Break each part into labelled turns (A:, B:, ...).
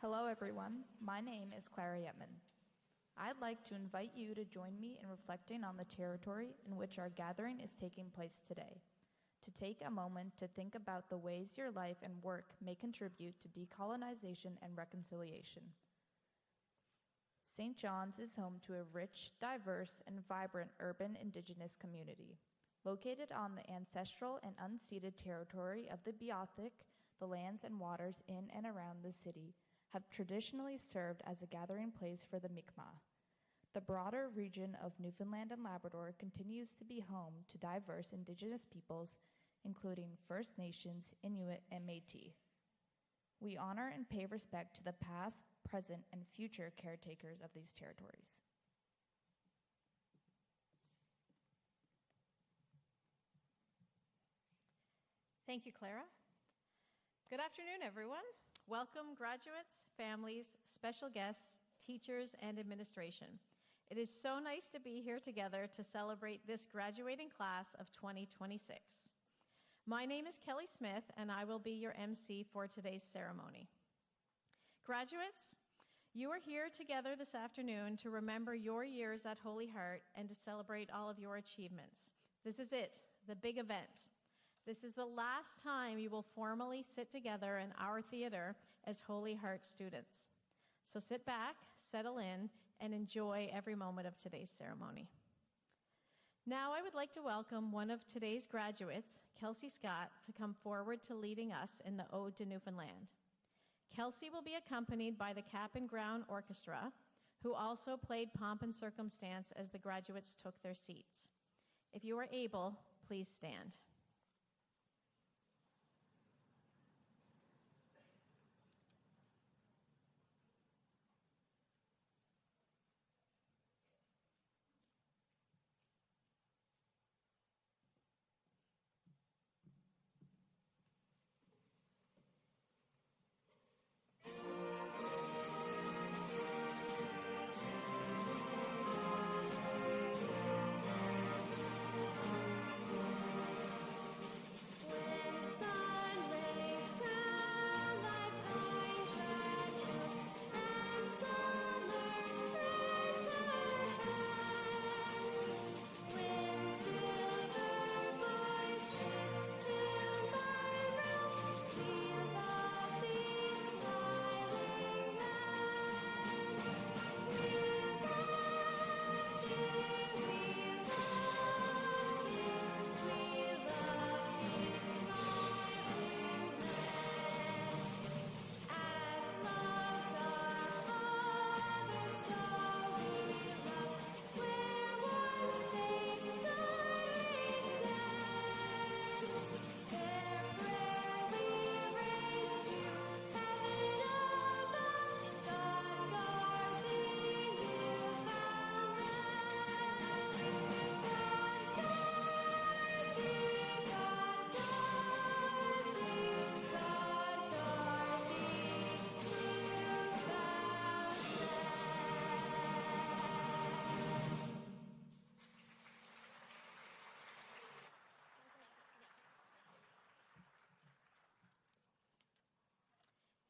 A: Hello, everyone. My name is Clara Yetman. I'd like to invite you to join me in reflecting on the territory in which our gathering is taking place today, to take a moment to think about the ways your life and work may contribute to decolonization and reconciliation. St. John's is home to a rich, diverse, and vibrant urban Indigenous community. Located on the ancestral and unceded territory of the Beothuk, the lands and waters in and around the city have traditionally served as a gathering place for the Mi'kmaq. The broader region of Newfoundland and Labrador continues to be home to diverse Indigenous peoples, including First Nations, Inuit, and Métis. We honor and pay respect to the past, present, and future caretakers of these territories.
B: Thank you, Clara. Good afternoon, everyone. Welcome, graduates, families, special guests, teachers, and administration. It is so nice to be here together to celebrate this graduating class of 2026. My name is Kelly Smith, and I will be your MC for today's ceremony. Graduates, you are here together this afternoon to remember your years at Holy Heart and to celebrate all of your achievements. This is it, the big event. This is the last time you will formally sit together in our theater as Holy Heart students. So sit back, settle in, and enjoy every moment of today's ceremony. Now I would like to welcome one of today's graduates, Kelsey Scott, to come forward to leading us in the Ode to Newfoundland. Kelsey will be accompanied by the Cap and Ground Orchestra, who also played Pomp and Circumstance as the graduates took their seats. If you are able, please stand.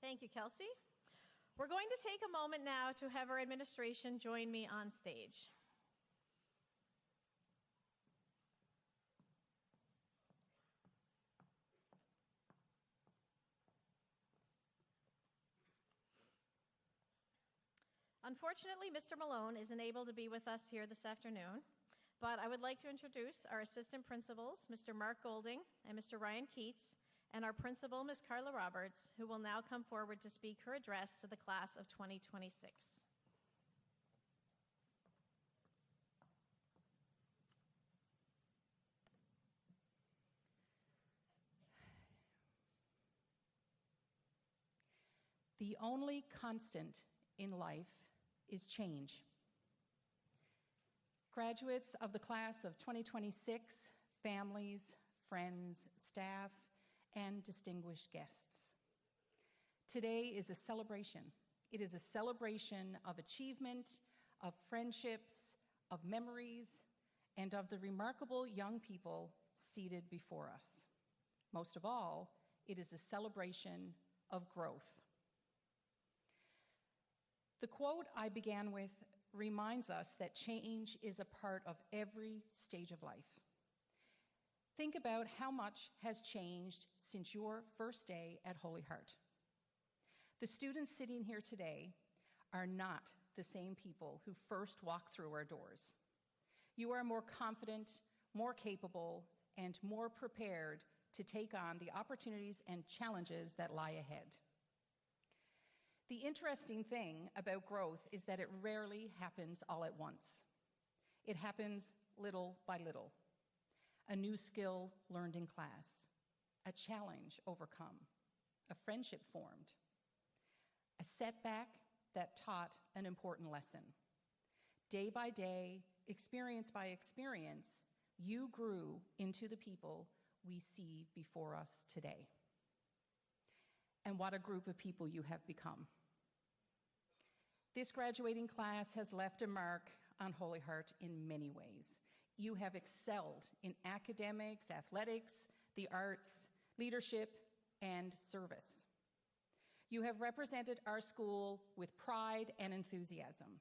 B: Thank you, Kelsey. We're going to take a moment now to have our administration join me on stage. Unfortunately, Mr. Malone isn't able to be with us here this afternoon, but I would like to introduce our assistant principals, Mr. Mark Golding and Mr. Ryan Keats, and our principal, Ms. Carla Roberts, who will now come forward to speak her address to the class of 2026.
C: The only constant in life is change. Graduates of the class of 2026, families, friends, staff, and distinguished guests. Today is a celebration. It is a celebration of achievement, of friendships, of memories, and of the remarkable young people seated before us. Most of all, it is a celebration of growth. The quote I began with reminds us that change is a part of every stage of life. Think about how much has changed since your first day at Holy Heart. The students sitting here today are not the same people who first walked through our doors. You are more confident, more capable, and more prepared to take on the opportunities and challenges that lie ahead. The interesting thing about growth is that it rarely happens all at once. It happens little by little. A new skill learned in class, a challenge overcome, a friendship formed, a setback that taught an important lesson. Day by day, experience by experience, you grew into the people we see before us today. And what a group of people you have become. This graduating class has left a mark on Holy Heart in many ways. You have excelled in academics, athletics, the arts, leadership, and service. You have represented our school with pride and enthusiasm.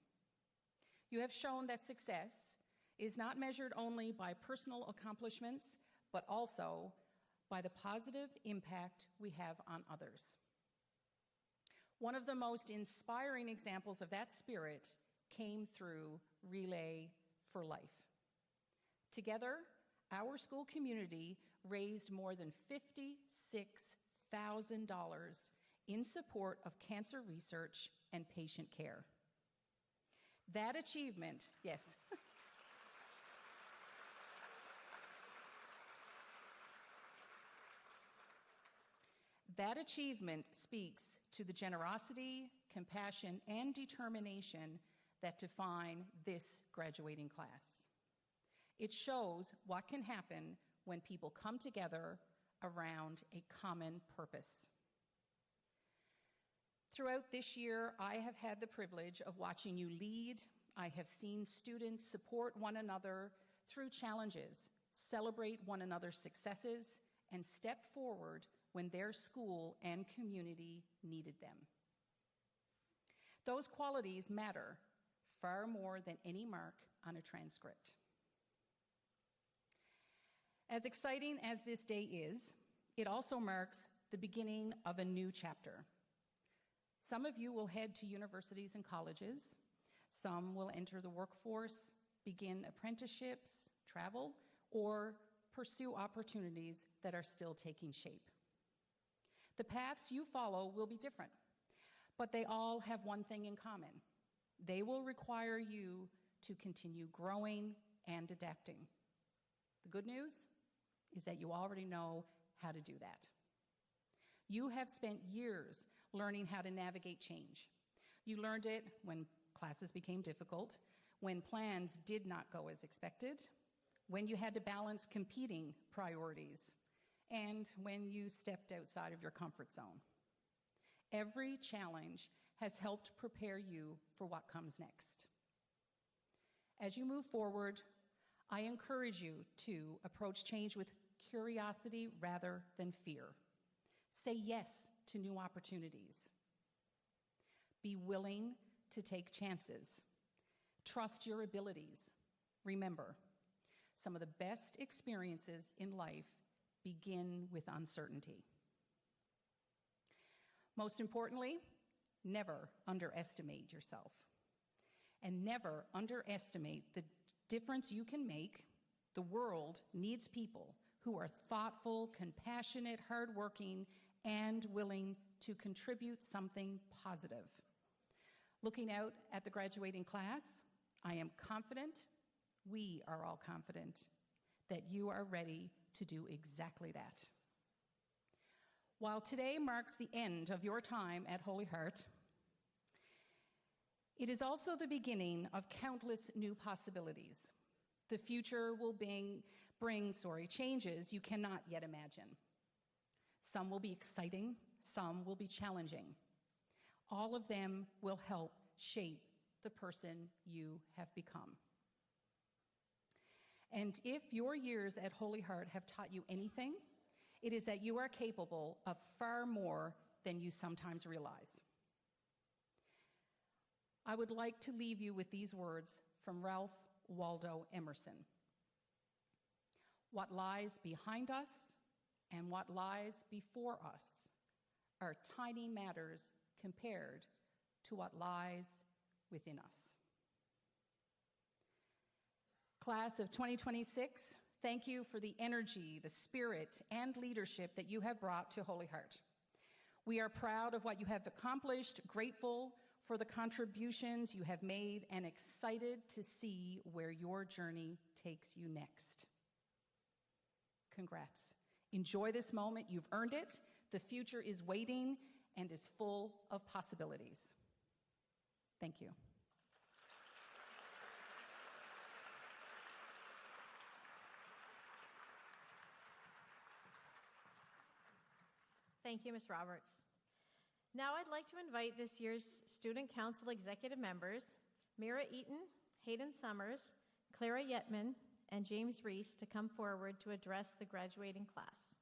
C: You have shown that success is not measured only by personal accomplishments, but also by the positive impact we have on others. One of the most inspiring examples of that spirit came through Relay for Life. Together, our school community raised more than $56,000 in support of cancer research and patient care. That achievement, yes. That achievement speaks to the generosity, compassion, and determination that define this graduating class. It shows what can happen when people come together around a common purpose. Throughout this year, I have had the privilege of watching you lead. I have seen students support one another through challenges, celebrate one another's successes, and step forward when their school and community needed them. Those qualities matter far more than any mark on a transcript. As exciting as this day is, it also marks the beginning of a new chapter. Some of you will head to universities and colleges. Some will enter the workforce, begin apprenticeships, travel, or pursue opportunities that are still taking shape. The paths you follow will be different, but they all have one thing in common. They will require you to continue growing and adapting. The good news is that you already know how to do that. You have spent years learning how to navigate change. You learned it when classes became difficult, when plans did not go as expected, when you had to balance competing priorities, and when you stepped outside of your comfort zone. Every challenge has helped prepare you for what comes next. As you move forward, I encourage you to approach change with curiosity rather than fear. Say yes to new opportunities. Be willing to take chances. Trust your abilities. Remember, some of the best experiences in life begin with uncertainty. Most importantly, never underestimate yourself. And never underestimate the difference you can make. The world needs people who are thoughtful, compassionate, hardworking, and willing to contribute something positive. Looking out at the graduating class, I am confident, we are all confident, that you are ready to do exactly that. While today marks the end of your time at Holy Heart, it is also the beginning of countless new possibilities. The future will bring changes you cannot yet imagine. Some will be exciting, some will be challenging. All of them will help shape the person you have become. And if your years at Holy Heart have taught you anything, it is that you are capable of far more than you sometimes realize. I would like to leave you with these words from Ralph Waldo Emerson. What lies behind us and what lies before us are tiny matters compared to what lies within us. Class of 2026, thank you for the energy, the spirit, and leadership that you have brought to Holy Heart. We are proud of what you have accomplished, grateful for the contributions you have made, and excited to see where your journey takes you next. Congrats. Enjoy this moment. You've earned it. The future is waiting and is full of possibilities. Thank you.
B: Thank you, Ms. Roberts. Now I'd like to invite this year's Student Council Executive members, Mira Eaton, Hayden Summers, Clara Yetman, and James Reese to come forward to address the graduating class.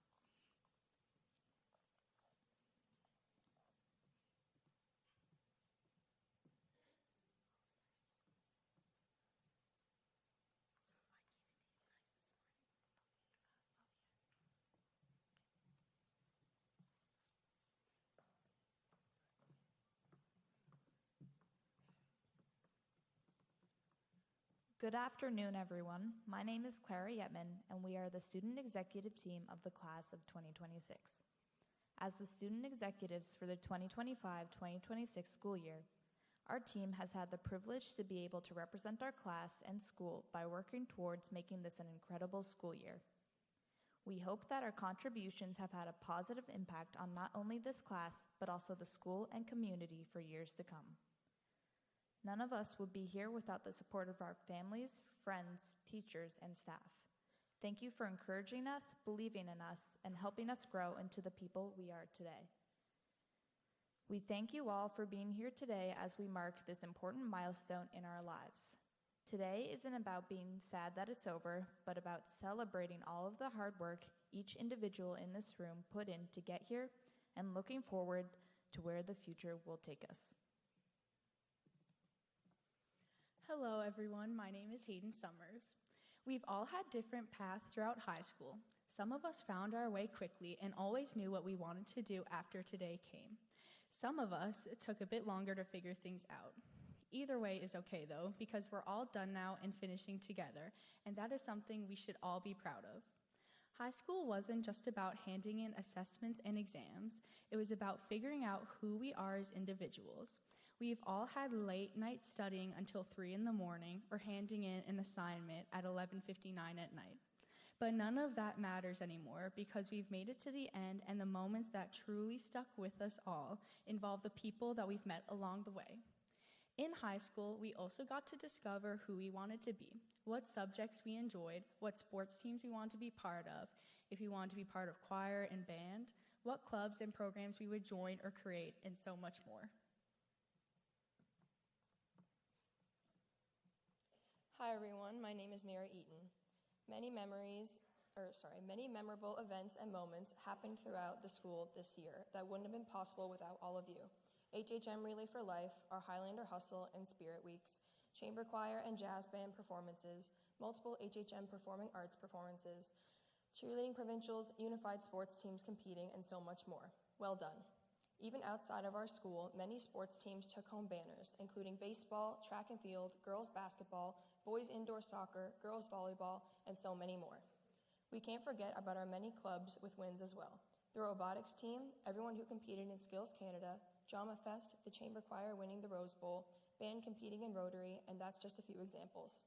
A: Good afternoon, everyone. My name is Clara Yetman, and we are the student executive team of the class of 2026. As the student executives for the 2025-2026 school year, our team has had the privilege to be able to represent our class and school by working towards making this an incredible school year. We hope that our contributions have had a positive impact on not only this class, but also the school and community for years to come. None of us would be here without the support of our families, friends, teachers, and staff. Thank you for encouraging us, believing in us, and helping us grow into the people we are today. We thank you all for being here today as we mark this important milestone in our lives. Today isn't about being sad that it's over, but about celebrating all of the hard work each individual in this room put in to get here and looking forward to where the future will take us.
D: Hello, everyone. My name is Hayden Summers. We've all had different paths throughout high school. Some of us found our way quickly and always knew what we wanted to do after today came. Some of us took a bit longer to figure things out. Either way is okay, though, because we're all done now and finishing together, and that is something we should all be proud of. High school wasn't just about handing in assessments and exams. It was about figuring out who we are as individuals. We've all had late night studying until 3 in the morning or handing in an assignment at 11:59 at night. But none of that matters anymore because we've made it to the end, and the moments that truly stuck with us all involve the people that we've met along the way. In high school, we also got to discover who we wanted to be, what subjects we enjoyed, what sports teams we wanted to be part of, if we wanted to be part of choir and band, what clubs and programs we would join or create, and so much more.
E: Hi everyone, my name is Mira Eaton. Many memorable events and moments happened throughout the school this year that wouldn't have been possible without all of you. HHM Relay for Life, our Highlander Hustle and Spirit Weeks, chamber choir and jazz band performances, multiple HHM performing arts performances, cheerleading provincials, unified sports teams competing, and so much more. Well done. Even outside of our school, many sports teams took home banners, including baseball, track and field, girls basketball, boys indoor soccer, girls volleyball, and so many more. We can't forget about our many clubs with wins as well. The robotics team, everyone who competed in Skills Canada, Drama Fest, the chamber choir winning the Rose Bowl, band competing in Rotary, and that's just a few examples.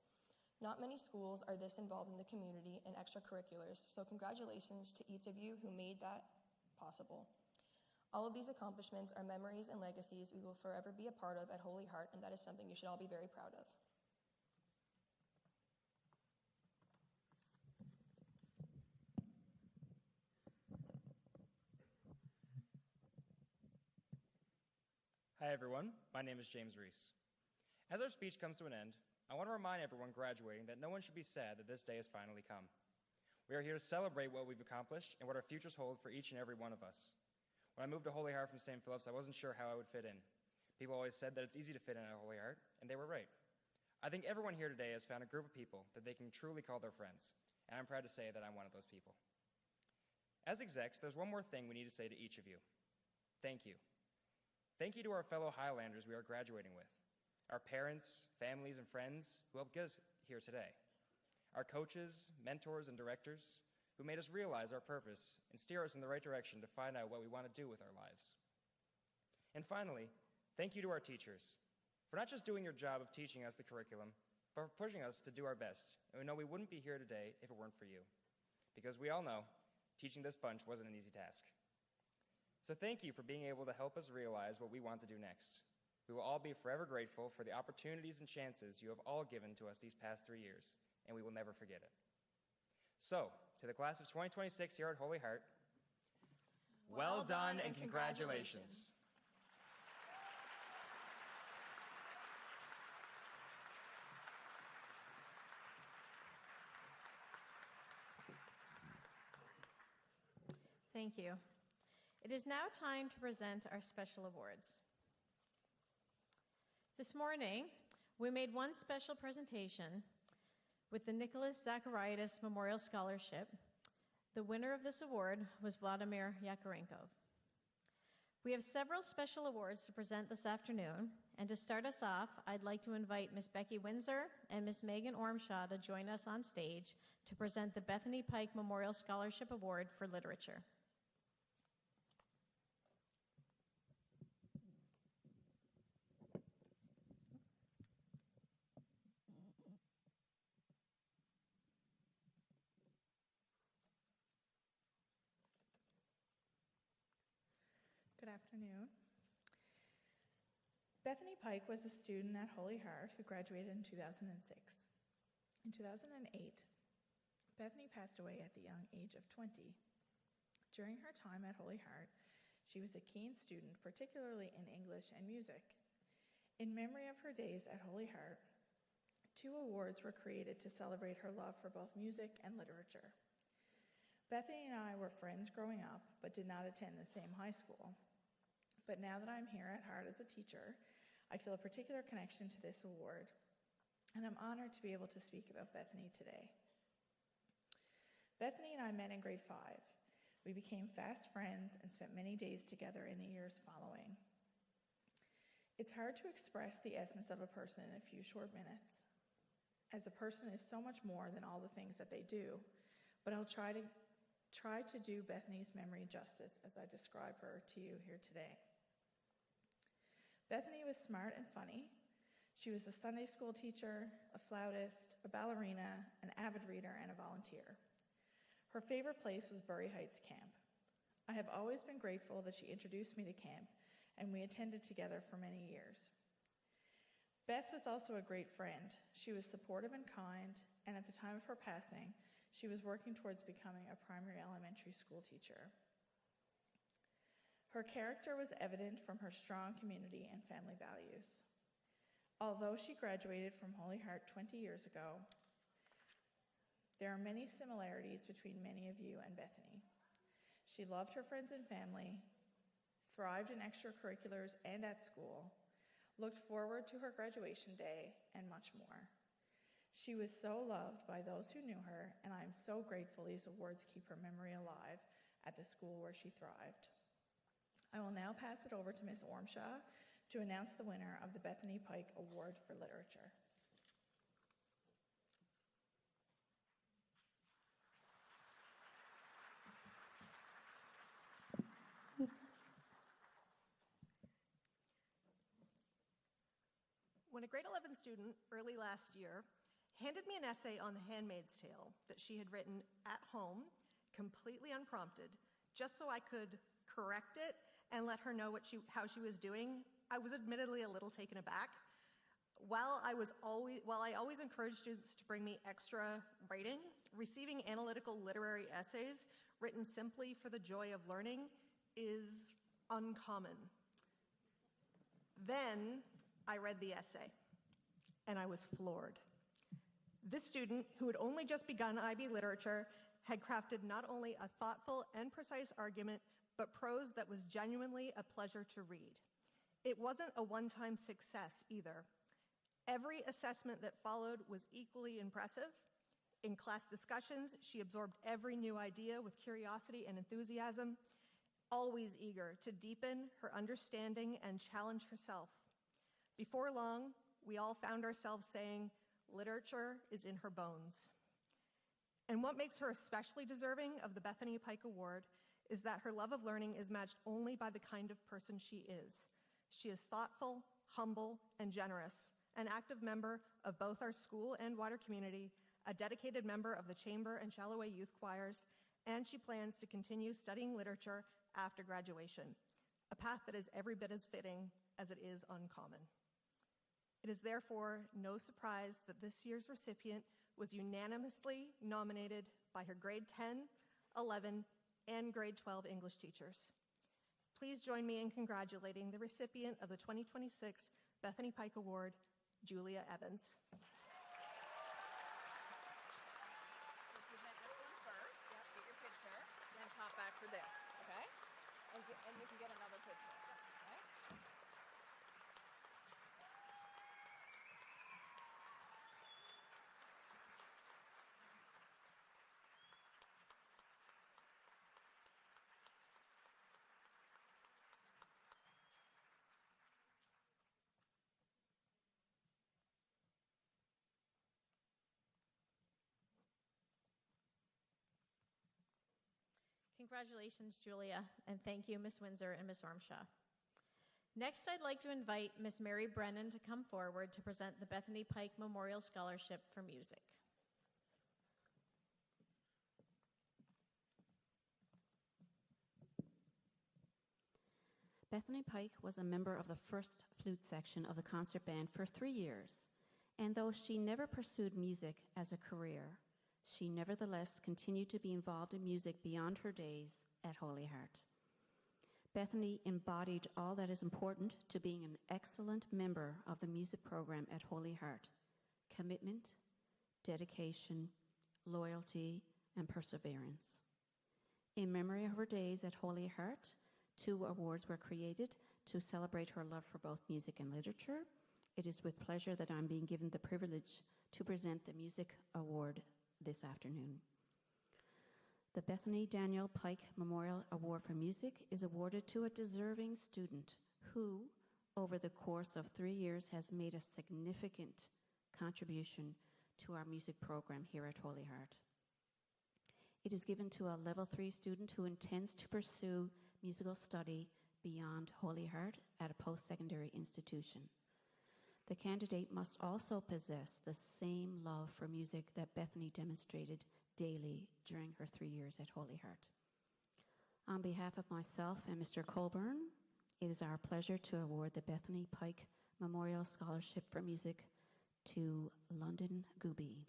E: Not many schools are this involved in the community and extracurriculars, so congratulations to each of you who made that possible. All of these accomplishments are memories and legacies we will forever be a part of at Holy Heart, and that is something you should all be very proud of.
F: Hi everyone, my name is James Reese. As our speech comes to an end, I want to remind everyone graduating that no one should be sad that this day has finally come. We are here to celebrate what we've accomplished and what our futures hold for each and every one of us. When I moved to Holy Heart from St. Philip's, I wasn't sure how I would fit in. People always said that it's easy to fit in at Holy Heart, and they were right. I think everyone here today has found a group of people that they can truly call their friends, and I'm proud to say that I'm one of those people. As execs, there's one more thing we need to say to each of you. Thank you. Thank you to our fellow Highlanders we are graduating with, our parents, families, and friends who helped get us here today, our coaches, mentors, and directors who made us realize our purpose and steer us in the right direction to find out what we want to do with our lives. And finally, thank you to our teachers for not just doing your job of teaching us the curriculum, but for pushing us to do our best. And we know we wouldn't be here today if it weren't for you, because we all know teaching this bunch wasn't an easy task. So thank you for being able to help us realize what we want to do next. We will all be forever grateful for the opportunities and chances you have all given to us these past 3 years, and we will never forget it. So, to the class of 2026 here at Holy Heart, well done and congratulations.
B: Thank you. It is now time to present our special awards. This morning, we made one special presentation with the Nicholas Zacharias Memorial Scholarship. The winner of this award was Vladimir Yakarenkov. We have several special awards to present this afternoon, and to start us off, I'd like to invite Ms. Becky Windsor and Ms. Megan Ormshaw to join us on stage to present the Bethany Pike Memorial Scholarship Award for Literature.
G: Good afternoon. Bethany Pike was a student at Holy Heart who graduated in 2006. In 2008, Bethany passed away at the young age of 20. During her time at Holy Heart, she was a keen student, particularly in English and music. In memory of her days at Holy Heart, 2 awards were created to celebrate her love for both music and literature. Bethany and I were friends growing up, but did not attend the same high school. But now that I'm here at Heart as a teacher, I feel a particular connection to this award, and I'm honored to be able to speak about Bethany today. Bethany and I met in grade 5. We became fast friends and spent many days together in the years following. It's hard to express the essence of a person in a few short minutes, as a person is so much more than all the things that they do, but I'll try to do Bethany's memory justice as I describe her to you here today. Bethany was smart and funny. She was a Sunday school teacher, a flautist, a ballerina, an avid reader, and a volunteer. Her favorite place was Bury Heights Camp. I have always been grateful that she introduced me to camp, and we attended together for many years. Beth was also a great friend. She was supportive and kind, and at the time of her passing, she was working towards becoming a primary elementary school teacher. Her character was evident from her strong community and family values. Although she graduated from Holy Heart 20 years ago, there are many similarities between many of you and Bethany. She loved her friends and family, thrived in extracurriculars and at school, looked forward to her graduation day, and much more. She was so loved by those who knew her, and I am so grateful these awards keep her memory alive at the school where she thrived. I will now pass it over to Ms. Ormshaw to announce the winner of the Bethany Pike Award for Literature.
H: When a grade 11 student early last year handed me an essay on The Handmaid's Tale that she had written at home, completely unprompted, just so I could correct it and let her know how she was doing, I was admittedly a little taken aback. While I always encourage students to bring me extra writing, receiving analytical literary essays written simply for the joy of learning is uncommon. Then I read the essay, and I was floored. This student, who had only just begun IB literature, had crafted not only a thoughtful and precise argument, but prose that was genuinely a pleasure to read. It wasn't a one-time success either. Every assessment that followed was equally impressive. In class discussions, she absorbed every new idea with curiosity and enthusiasm, always eager to deepen her understanding and challenge herself. Before long, we all found ourselves saying, literature is in her bones. And what makes her especially deserving of the Bethany Pike Award is that her love of learning is matched only by the kind of person she is. She is thoughtful, humble, and generous, an active member of both our school and wider community, a dedicated member of the Chamber and Shalloway Youth Choirs, and she plans to continue studying literature after graduation, a path that is every bit as fitting as it is uncommon. It is therefore no surprise that this year's recipient was unanimously nominated by her grade 10, 11, and grade 12 English teachers. Please join me in congratulating the recipient of the 2026 Bethany Pike Award, Julia Evans.
I: So present this one first. Yep, get your picture, and then pop back for this, okay? And you can get another picture, okay?
B: Congratulations, Julia, and thank you, Ms. Windsor and Ms. Ormshaw. Next, I'd like to invite Ms. Mary Brennan to come forward to present the Bethany Pike Memorial Scholarship for Music.
J: Bethany Pike was a member of the first flute section of the concert band for 3 years, and though she never pursued music as a career, she nevertheless continued to be involved in music beyond her days at Holy Heart. Bethany embodied all that is important to being an excellent member of the music program at Holy Heart: commitment, dedication, loyalty, and perseverance. In memory of her days at Holy Heart, 2 awards were created to celebrate her love for both music and literature. It is with pleasure that I'm being given the privilege to present the Music Award this afternoon. The Bethany Daniel Pike Memorial Award for Music is awarded to a deserving student who, over the course of 3 years, has made a significant contribution to our music program here at Holy Heart. It is given to a level 3 student who intends to pursue musical study beyond Holy Heart at a post-secondary institution. The candidate must also possess the same love for music that Bethany demonstrated daily during her 3 years at Holy Heart. On behalf of myself and Mr. Colburn, it is our pleasure to award the Bethany Pike Memorial Scholarship for Music to London Gooby.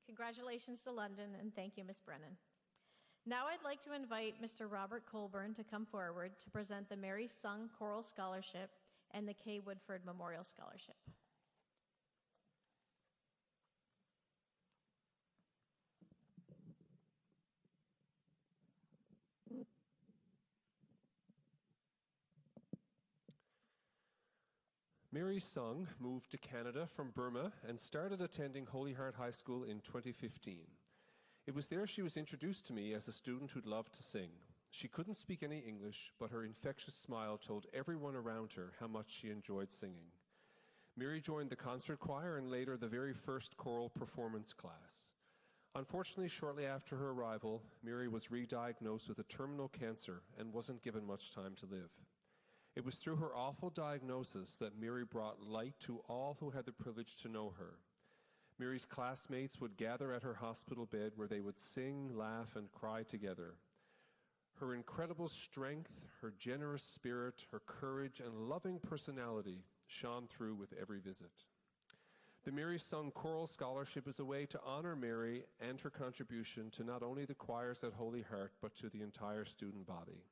B: Congratulations to London, and thank you, Ms. Brennan. Now I'd like to invite Mr. Robert Colburn to come forward to present the Mary Sung Choral Scholarship and the Kay Woodford Memorial Scholarship.
K: Mary Sung moved to Canada from Burma and started attending Holy Heart High School in 2015. It was there she was introduced to me as a student who'd loved to sing. She couldn't speak any English, but her infectious smile told everyone around her how much she enjoyed singing. Mary joined the concert choir and later the very first choral performance class. Unfortunately, shortly after her arrival, Mary was re-diagnosed with a terminal cancer and wasn't given much time to live. It was through her awful diagnosis that Mary brought light to all who had the privilege to know her. Mary's classmates would gather at her hospital bed where they would sing, laugh, and cry together. Her incredible strength, her generous spirit, her courage, and loving personality shone through with every visit. The Mary Sung Choral Scholarship is a way to honor Mary and her contribution to not only the choirs at Holy Heart, but to the entire student body.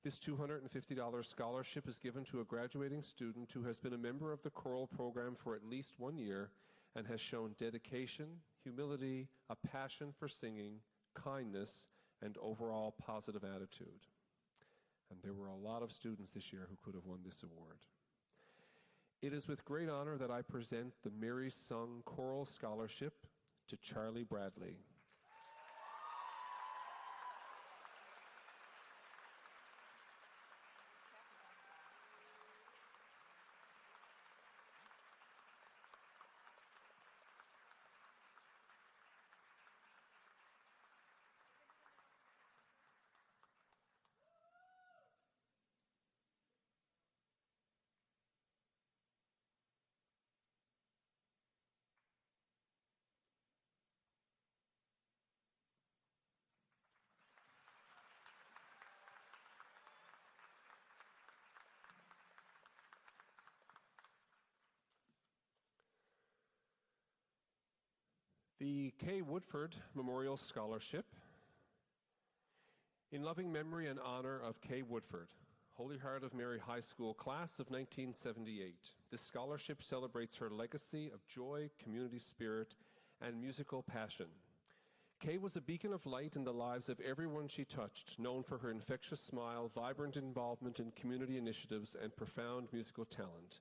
K: This $250 scholarship is given to a graduating student who has been a member of the choral program for at least 1 year and has shown dedication, humility, a passion for singing, kindness, and overall positive attitude. And there were a lot of students this year who could have won this award. It is with great honor that I present the Mary Sung Choral Scholarship to Charlie Bradley. The Kay Woodford Memorial Scholarship, in loving memory and honor of Kay Woodford, Holy Heart of Mary High School class of 1978. This scholarship celebrates her legacy of joy, community spirit, and musical passion. Kay was a beacon of light in the lives of everyone she touched, known for her infectious smile, vibrant involvement in community initiatives, and profound musical talent.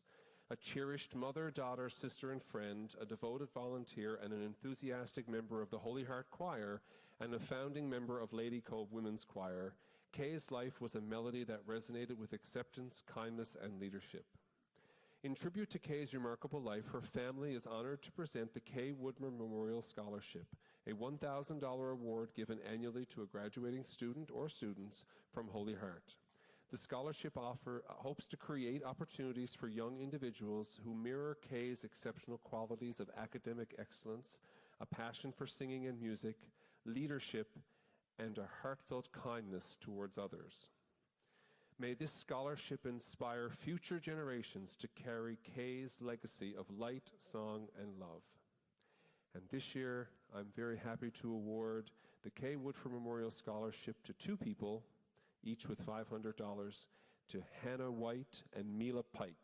K: A cherished mother, daughter, sister, and friend, a devoted volunteer, and an enthusiastic member of the Holy Heart Choir, and a founding member of Lady Cove Women's Choir, Kay's life was a melody that resonated with acceptance, kindness, and leadership. In tribute to Kay's remarkable life, her family is honored to present the Kay Woodman Memorial Scholarship, a $1,000 award given annually to a graduating student or students from Holy Heart. The scholarship hopes to create opportunities for young individuals who mirror Kay's exceptional qualities of academic excellence, a passion for singing and music, leadership, and a heartfelt kindness towards others. May this scholarship inspire future generations to carry Kay's legacy of light, song, and love. And this year, I'm very happy to award the Kay Woodford Memorial Scholarship to two people, each with $500, to Hannah White and Mila Pike.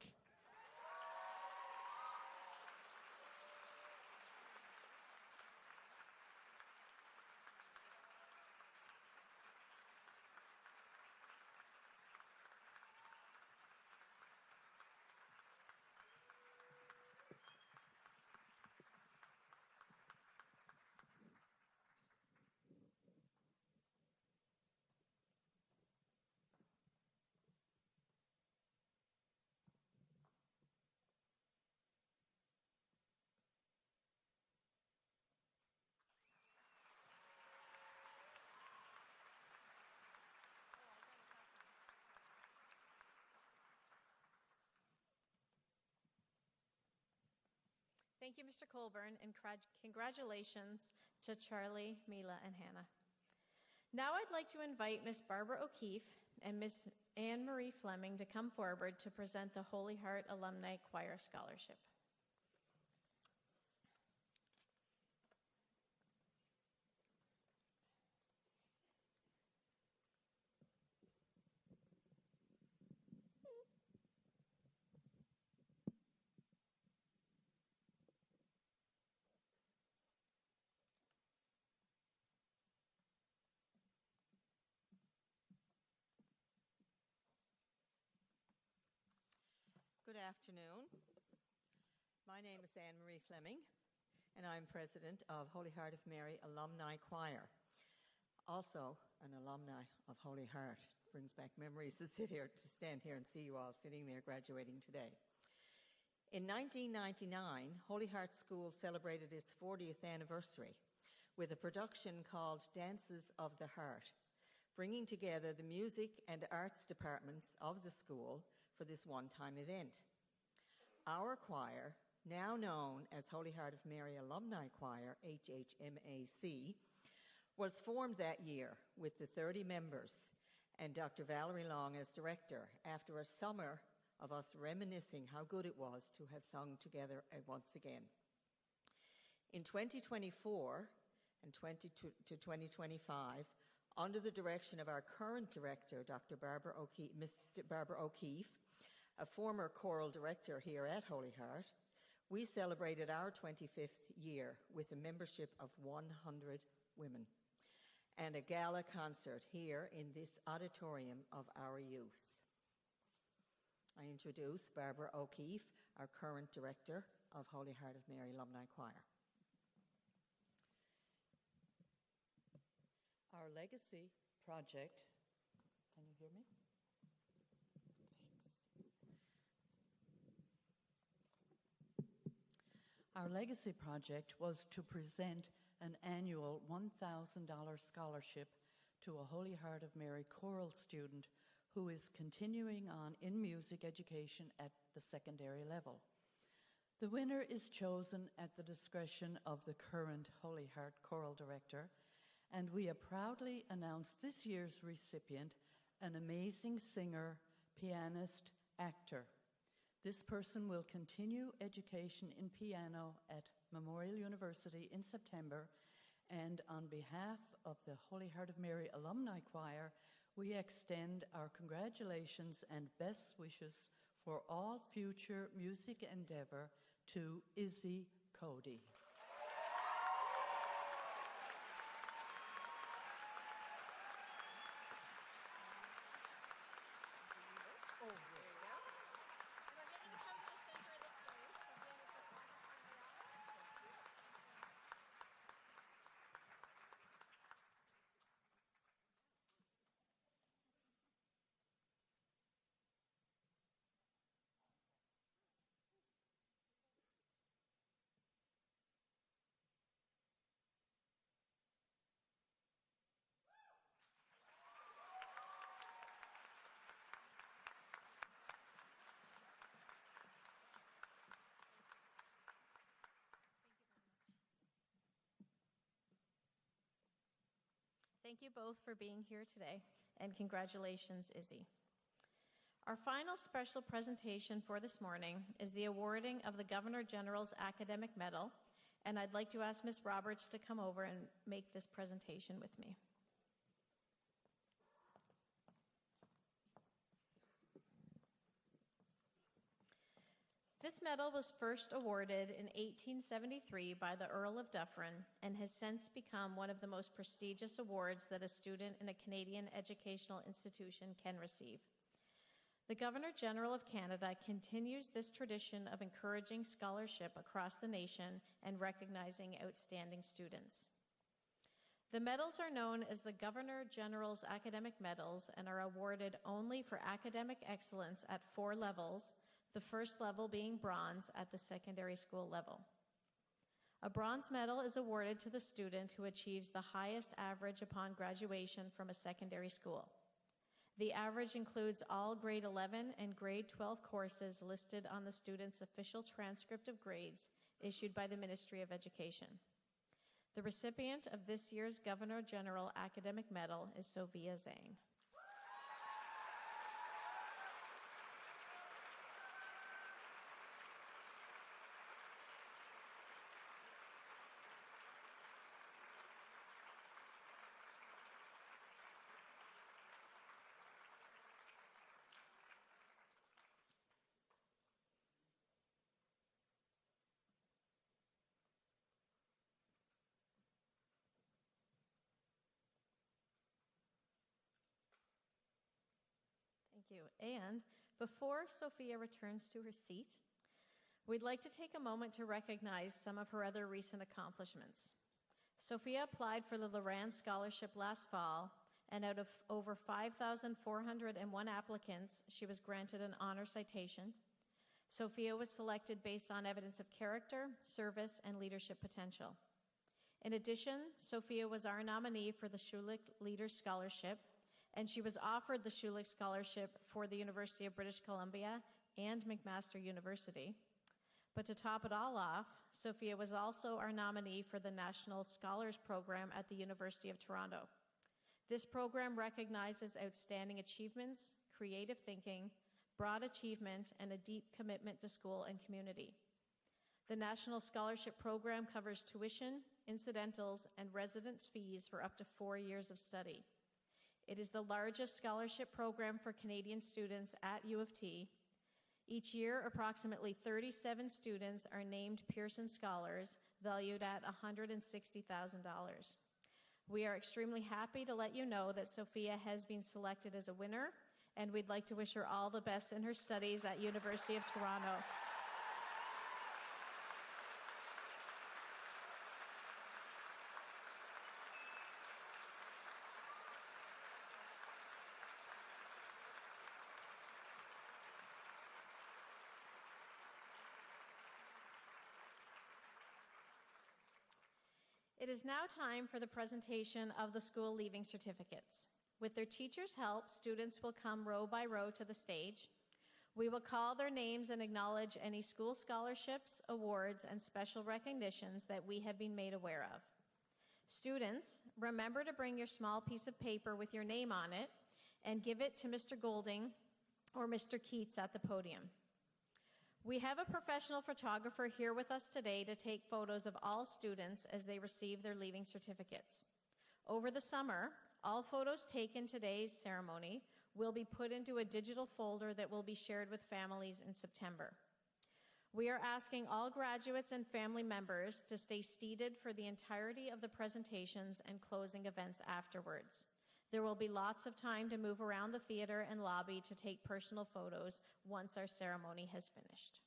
B: Thank you, Mr. Colburn, and congratulations to Charlie, Mila, and Hannah. Now I'd like to invite Miss Barbara O'Keefe and Miss Anne Marie Fleming to come forward to present the Holy Heart Alumni Choir Scholarship.
L: Good afternoon. My name is Anne Marie Fleming, and I'm president of Holy Heart of Mary Alumni Choir. Also an alumni of Holy Heart. Brings back memories to stand here and see you all sitting there graduating today. In 1999, Holy Heart School celebrated its 40th anniversary with a production called Dances of the Heart, bringing together the music and arts departments of the school for this one-time event. Our choir now known as Holy Heart of Mary Alumni Choir, HHMAC, was formed that year with the 30 members and Dr. Valerie Long as director after a summer of us reminiscing how good it was to have sung together once again. In 2024 and 2025, under the direction of our current director, Dr. Miss Barbara O'Keefe, a former choral director here at Holy Heart, we celebrated our 25th year with a membership of 100 women and a gala concert here in this auditorium of our youth. I introduce Barbara O'Keefe, our current director of Holy Heart of Mary Alumni Choir.
M: Our legacy project, can you hear me? Thanks. Our legacy project was to present an annual $1,000 scholarship to a Holy Heart of Mary choral student who is continuing on in music education at the secondary level. The winner is chosen at the discretion of the current Holy Heart choral director, and we proudly announce this year's recipient, an amazing singer, pianist, actor. This person will continue education in piano at Memorial University in September, and on behalf of the Holy Heart of Mary Alumni Choir, we extend our congratulations and best wishes for all future music endeavor to Izzy Cody.
B: Thank you both for being here today, and congratulations, Izzy. Our final special presentation for this morning is the awarding of the Governor General's Academic Medal, and I'd like to ask Ms. Roberts to come over and make this presentation with me. This medal was first awarded in 1873 by the Earl of Dufferin and has since become one of the most prestigious awards that a student in a Canadian educational institution can receive. The Governor-General of Canada continues this tradition of encouraging scholarship across the nation and recognizing outstanding students. The medals are known as the Governor-General's Academic Medals and are awarded only for academic excellence at 4 levels, the first level being bronze at the secondary school level. A bronze medal is awarded to the student who achieves the highest average upon graduation from a secondary school. The average includes all grade 11 and grade 12 courses listed on the student's official transcript of grades issued by the Ministry of Education. The recipient of this year's Governor General Academic Medal is Sophia Zhang. Thank you. And before Sophia returns to her seat, we'd like to take a moment to recognize some of her other recent accomplishments. Sophia applied for the Loran Scholarship last fall, and out of over 5,401 applicants, she was granted an honor citation. Sophia was selected based on evidence of character, service, and leadership potential. In addition, Sophia was our nominee for the Schulich Leaders Scholarship, and she was offered the Schulich Scholarship for the University of British Columbia and McMaster University. But to top it all off, Sophia was also our nominee for the National Scholars Program at the University of Toronto. This program recognizes outstanding achievements, creative thinking, broad achievement, and a deep commitment to school and community. The National Scholarship Program covers tuition, incidentals, and residence fees for up to 4 years of study. It is the largest scholarship program for Canadian students at U of T. Each year, approximately 37 students are named Pearson Scholars, valued at $160,000. We are extremely happy to let you know that Sophia has been selected as a winner, and we'd like to wish her all the best in her studies at University of Toronto. It is now time for the presentation of the school leaving certificates. With their teachers' help, students will come row by row to the stage. We will call their names and acknowledge any school scholarships, awards, and special recognitions that we have been made aware of. Students, remember to bring your small piece of paper with your name on it and give it to Mr. Golding or Mr. Keats at the podium. We have a professional photographer here with us today to take photos of all students as they receive their leaving certificates. Over the summer, all photos taken today's ceremony will be put into a digital folder that will be shared with families in September. We are asking all graduates and family members to stay seated for the entirety of the presentations and closing events afterwards. There will be lots of time to move around the theater and lobby to take personal photos once our ceremony has finished.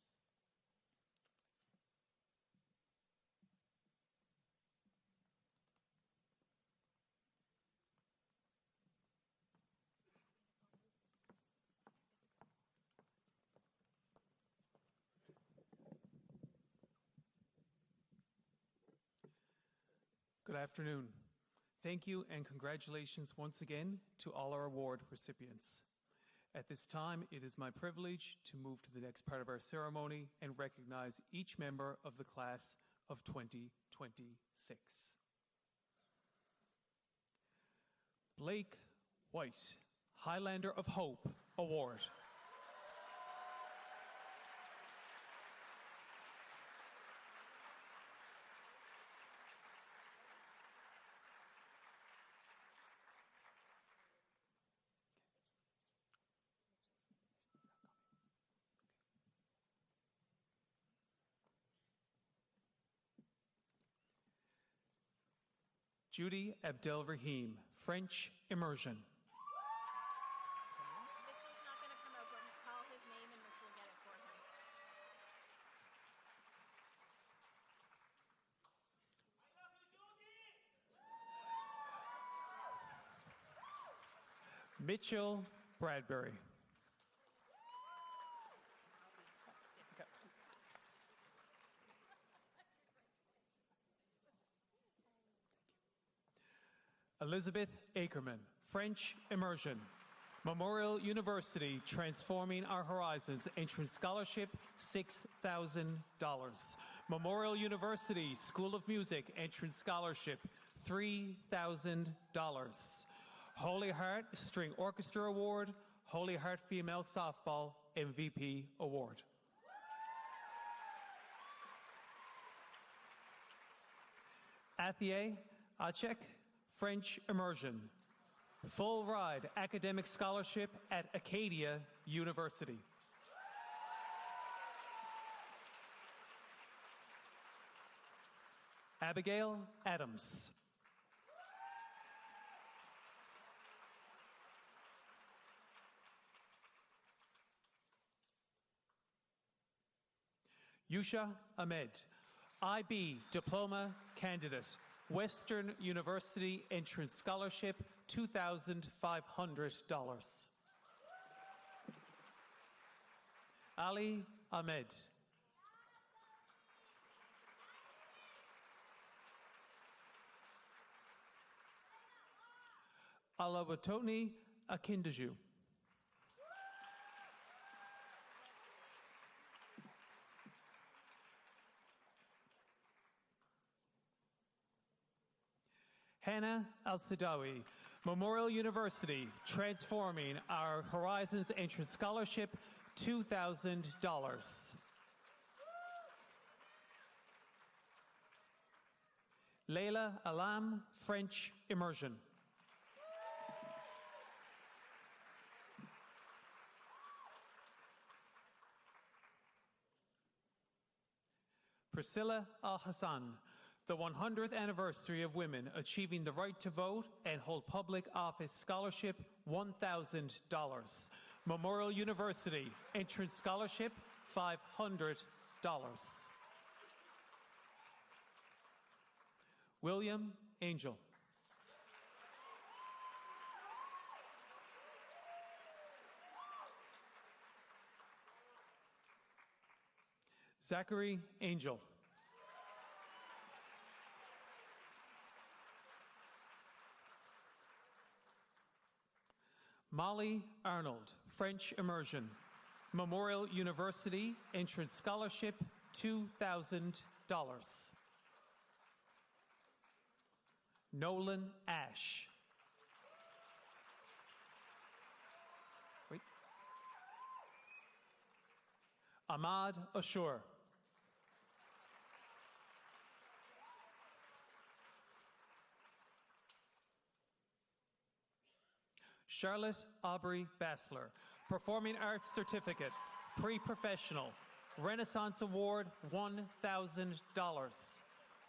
N: Good afternoon. Thank you and congratulations once again to all our award recipients. At this time, it is my privilege to move to the next part of our ceremony and recognize each member of the class of 2026. Blake White, Highlander of Hope Award. Judy Abdelrahim, French Immersion.
B: Mitchell's not going to come over and call his name, and Miss will get it for him.
N: Mitchell Bradbury. Elizabeth Ackerman, French Immersion. Memorial University, Transforming Our Horizons, Entrance Scholarship, $6,000. Memorial University, School of Music, Entrance Scholarship, $3,000. Holy Heart String Orchestra Award, Holy Heart Female Softball MVP Award. Athie Achek, French Immersion. Full ride academic scholarship at Acadia University. Abigail Adams. Yusha Ahmed, IB Diploma Candidate, Western University Entrance Scholarship, $2,500. Ali Ahmed. Alawatoni Akindaju. Hannah Al-Sidawi, Memorial University, Transforming Our Horizons Entrance Scholarship, $2,000. Leila Alam, French Immersion. Priscilla Al-Hassan, the 100th anniversary of women achieving the right to vote and hold public office scholarship, $1,000. Memorial University, entrance scholarship, $500. William Angel. Zachary Angel. Molly Arnold, French Immersion. Memorial University, entrance scholarship, $2,000. Nolan Ash. Wait. Ahmad Ashur. Charlotte Aubrey Bassler, Performing Arts Certificate, Pre-Professional, Renaissance Award, $1,000.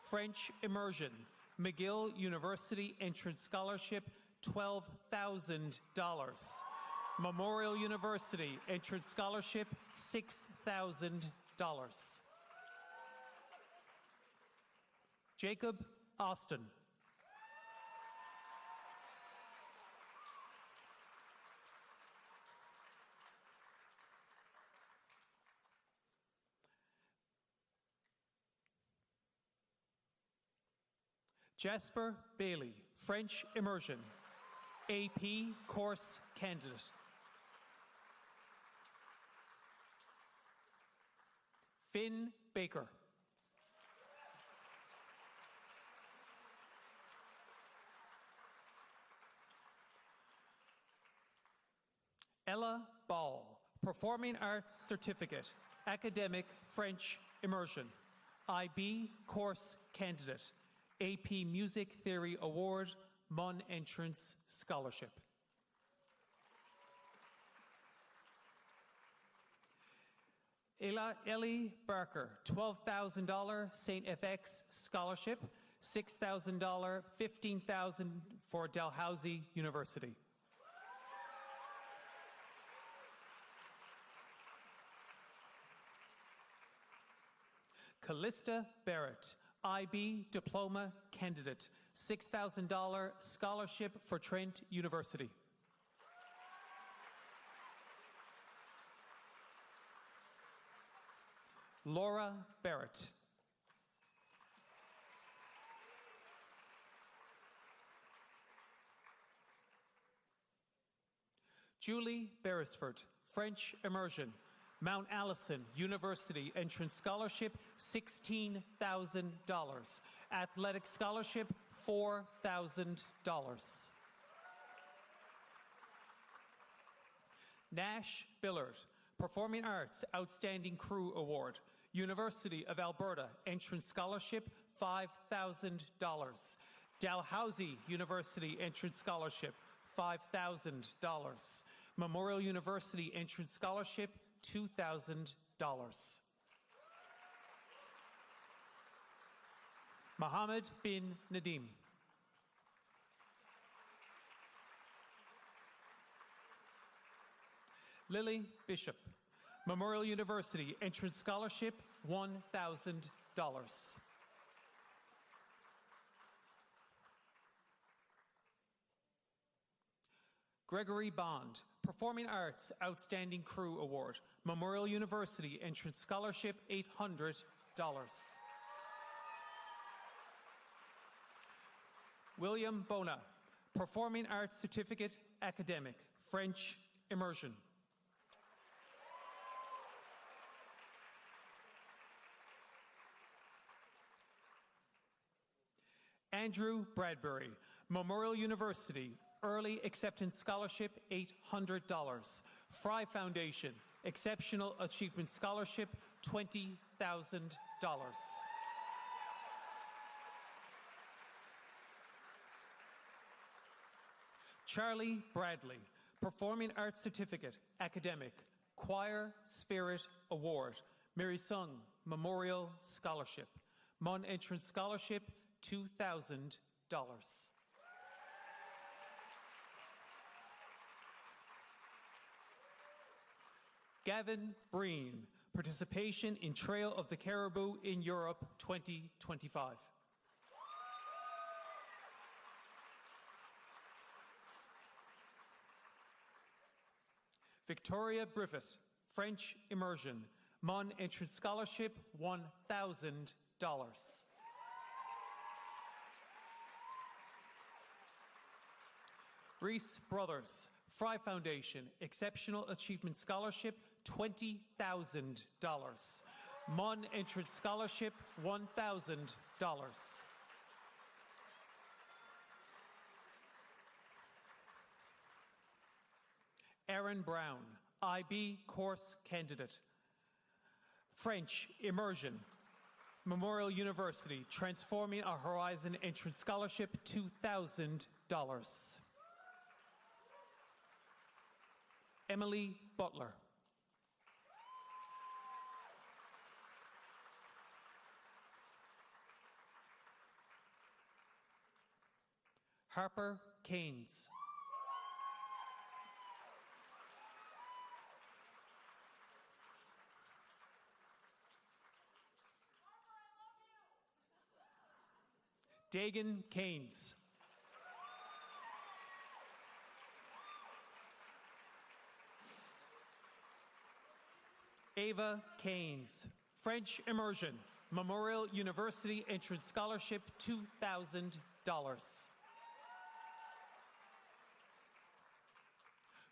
N: French Immersion, McGill University Entrance Scholarship, $12,000. Memorial University Entrance Scholarship, $6,000. Jacob Austin. Jasper Bailey, French Immersion, AP Course Candidate. Finn Baker. Ella Ball, Performing Arts Certificate, Academic French Immersion, IB Course Candidate, AP Music Theory Award, MUN Entrance Scholarship. Ellie Barker, $12,000 St. FX Scholarship, $6,000, $15,000 for Dalhousie University. Callista Barrett, IB Diploma Candidate, $6,000 Scholarship for Trent University. Laura Barrett. Julie Beresford, French Immersion, Mount Allison University Entrance Scholarship, $16,000. Athletic Scholarship, $4,000. Nash Billard, Performing Arts Outstanding Crew Award, University of Alberta Entrance Scholarship, $5,000. Dalhousie University Entrance Scholarship, $5,000. Memorial University Entrance Scholarship, $2,000. Mohammed bin Nadim. Lily Bishop, Memorial University Entrance Scholarship, $1,000. Gregory Bond, Performing Arts Outstanding Crew Award, Memorial University Entrance Scholarship, $800. William Bona, Performing Arts Certificate, Academic, French Immersion. Andrew Bradbury, Memorial University, Early Acceptance Scholarship, $800. Fry Foundation, Exceptional Achievement Scholarship, $20,000. Charlie Bradley, Performing Arts Certificate, Academic, Choir Spirit Award, Mary Sung Memorial Scholarship, Mon Entrance Scholarship, $2,000. Gavin Breen, Participation in Trail of the Caribou in Europe 2025. Victoria Briffett, French Immersion, Mon Entrance Scholarship, $1,000. Reese Brothers, Fry Foundation, Exceptional Achievement Scholarship, $20,000. Mon Entrance Scholarship, $1,000. Aaron Brown, IB Course Candidate. French Immersion, Memorial University, Transforming Our Horizon Entrance Scholarship, $2,000. Emily Butler. Harper Keynes. Dagan Keynes. Ava Keynes, French Immersion, Memorial University Entrance Scholarship, $2,000.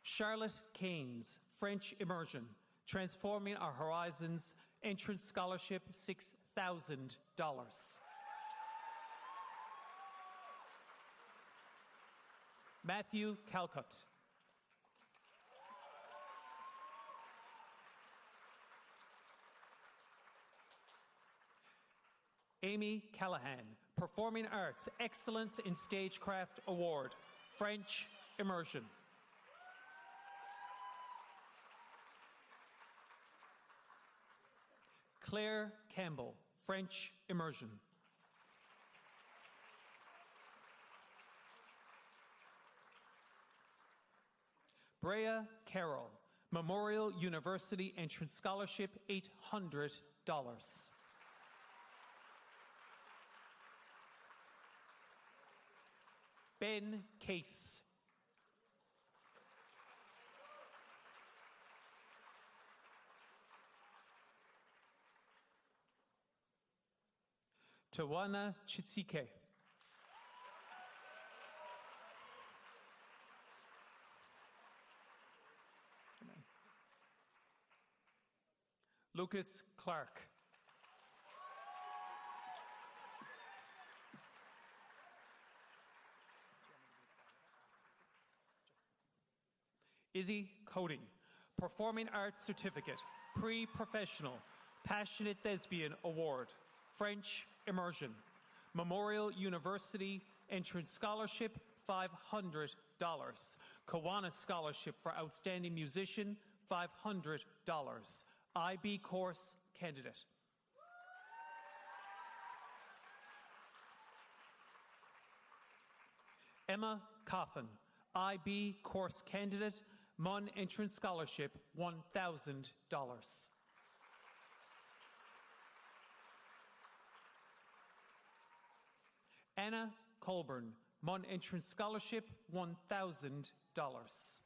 N: Charlotte Keynes, French Immersion, Transforming Our Horizons Entrance Scholarship, $6,000. Matthew Calcutt. Amy Callahan, Performing Arts Excellence in Stagecraft Award, French Immersion. Claire Campbell, French Immersion. Brea Carroll, Memorial University Entrance Scholarship, $800. Ben Case. Tawana Chitsike. Lucas Clark. Izzy Cody, Performing Arts Certificate, Pre-Professional, Passionate Thespian Award, French Immersion, Memorial University Entrance Scholarship, $500. Kiwanis Scholarship for Outstanding Musician, $500. IB Course Candidate. Emma Coffin, IB Course Candidate, Mon Entrance Scholarship, $1,000. Anna Colburn, Mon Entrance Scholarship, $1,000.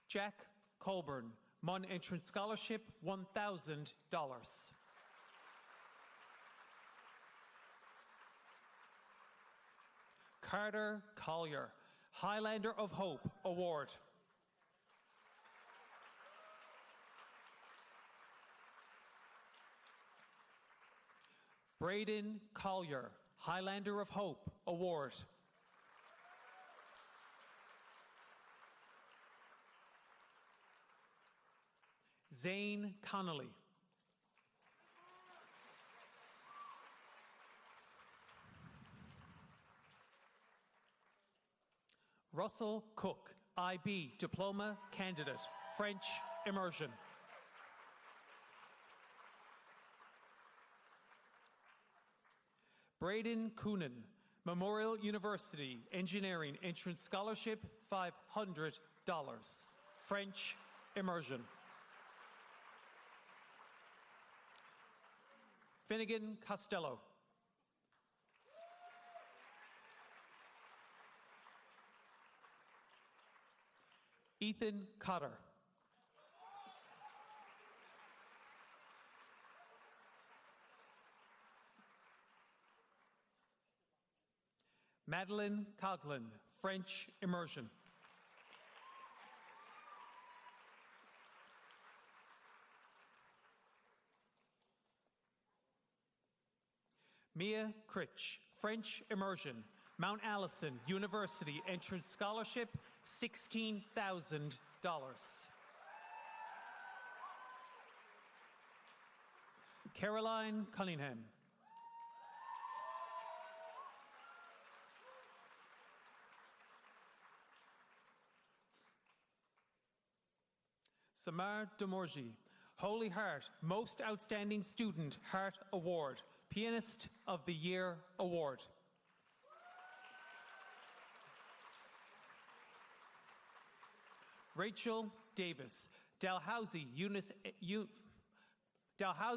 N: Jack Colburn, Mon Entrance Scholarship, $1,000. Carter Collier, Highlander of Hope Award. Braden Collier, Highlander of Hope Award. Zane Connolly. Russell Cook, IB Diploma Candidate, French Immersion. Braden Coonan, Memorial University Engineering Entrance Scholarship, $500, French Immersion. Finnegan Costello. Ethan Cotter. Madeline Coughlin, French Immersion. Mia Critch, French Immersion, Mount Allison University Entrance Scholarship, $16,000. Caroline Cunningham. Samar Demorgi, Holy Heart Most Outstanding Student Heart Award, Pianist of the Year Award. Rachel Davis, Dalhousie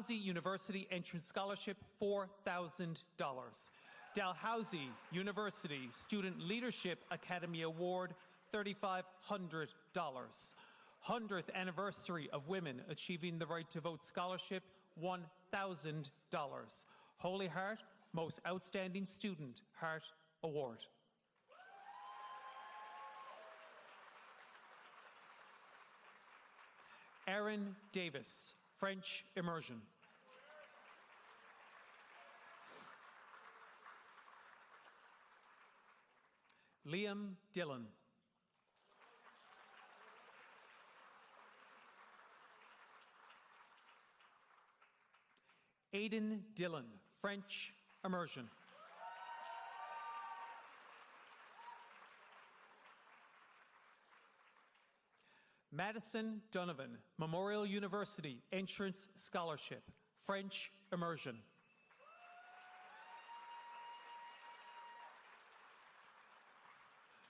N: University Entrance Scholarship, $4,000. Dalhousie University Student Leadership Academy Award, $3,500. 100th Anniversary of Women Achieving the Right to Vote Scholarship, $1,000. Holy Heart Most Outstanding Student Heart Award. Aaron Davis, French Immersion. Liam Dillon. Aidan Dillon, French Immersion. Madison Donovan, Memorial University Entrance Scholarship, French Immersion.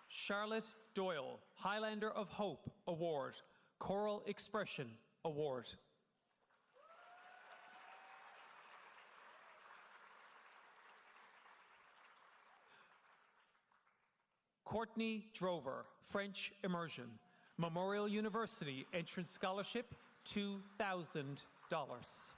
N: Charlotte Doyle, Highlander of Hope Award, Choral Expression Award. Courtney Drover, French Immersion, Memorial University Entrance Scholarship, $2,000.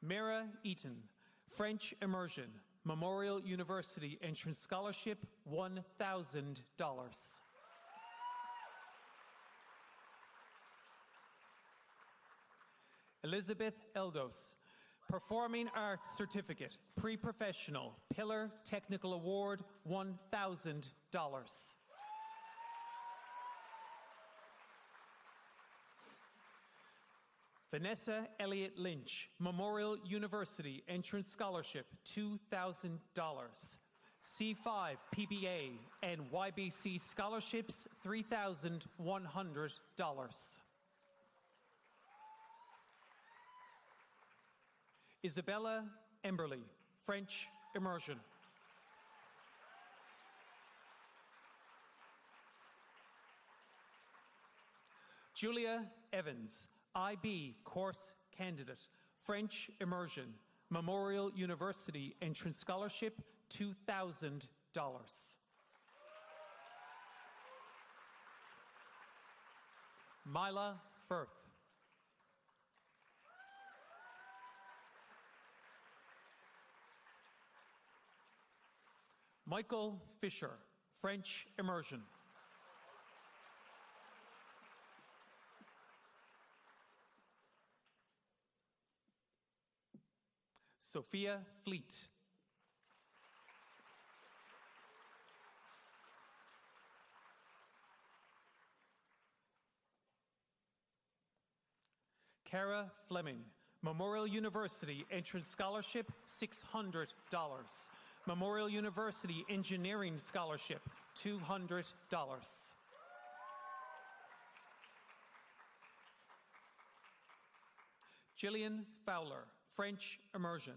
N: Mira Eaton, French Immersion, Memorial University Entrance Scholarship, $1,000. Elizabeth Eldos, Performing Arts Certificate, Pre-Professional, Pillar Technical Award, $1,000. Vanessa Elliott Lynch, Memorial University Entrance Scholarship, $2,000. C5 PBA and YBC Scholarships, $3,100. Isabella Emberley, French Immersion. Julia Evans, IB Course Candidate, French Immersion, Memorial University Entrance Scholarship, $2,000. Mila Firth. Michael Fisher, French Immersion. Sophia Fleet. Kara Fleming, Memorial University Entrance Scholarship, $600. Memorial University Engineering Scholarship, $200. Jillian Fowler, French Immersion,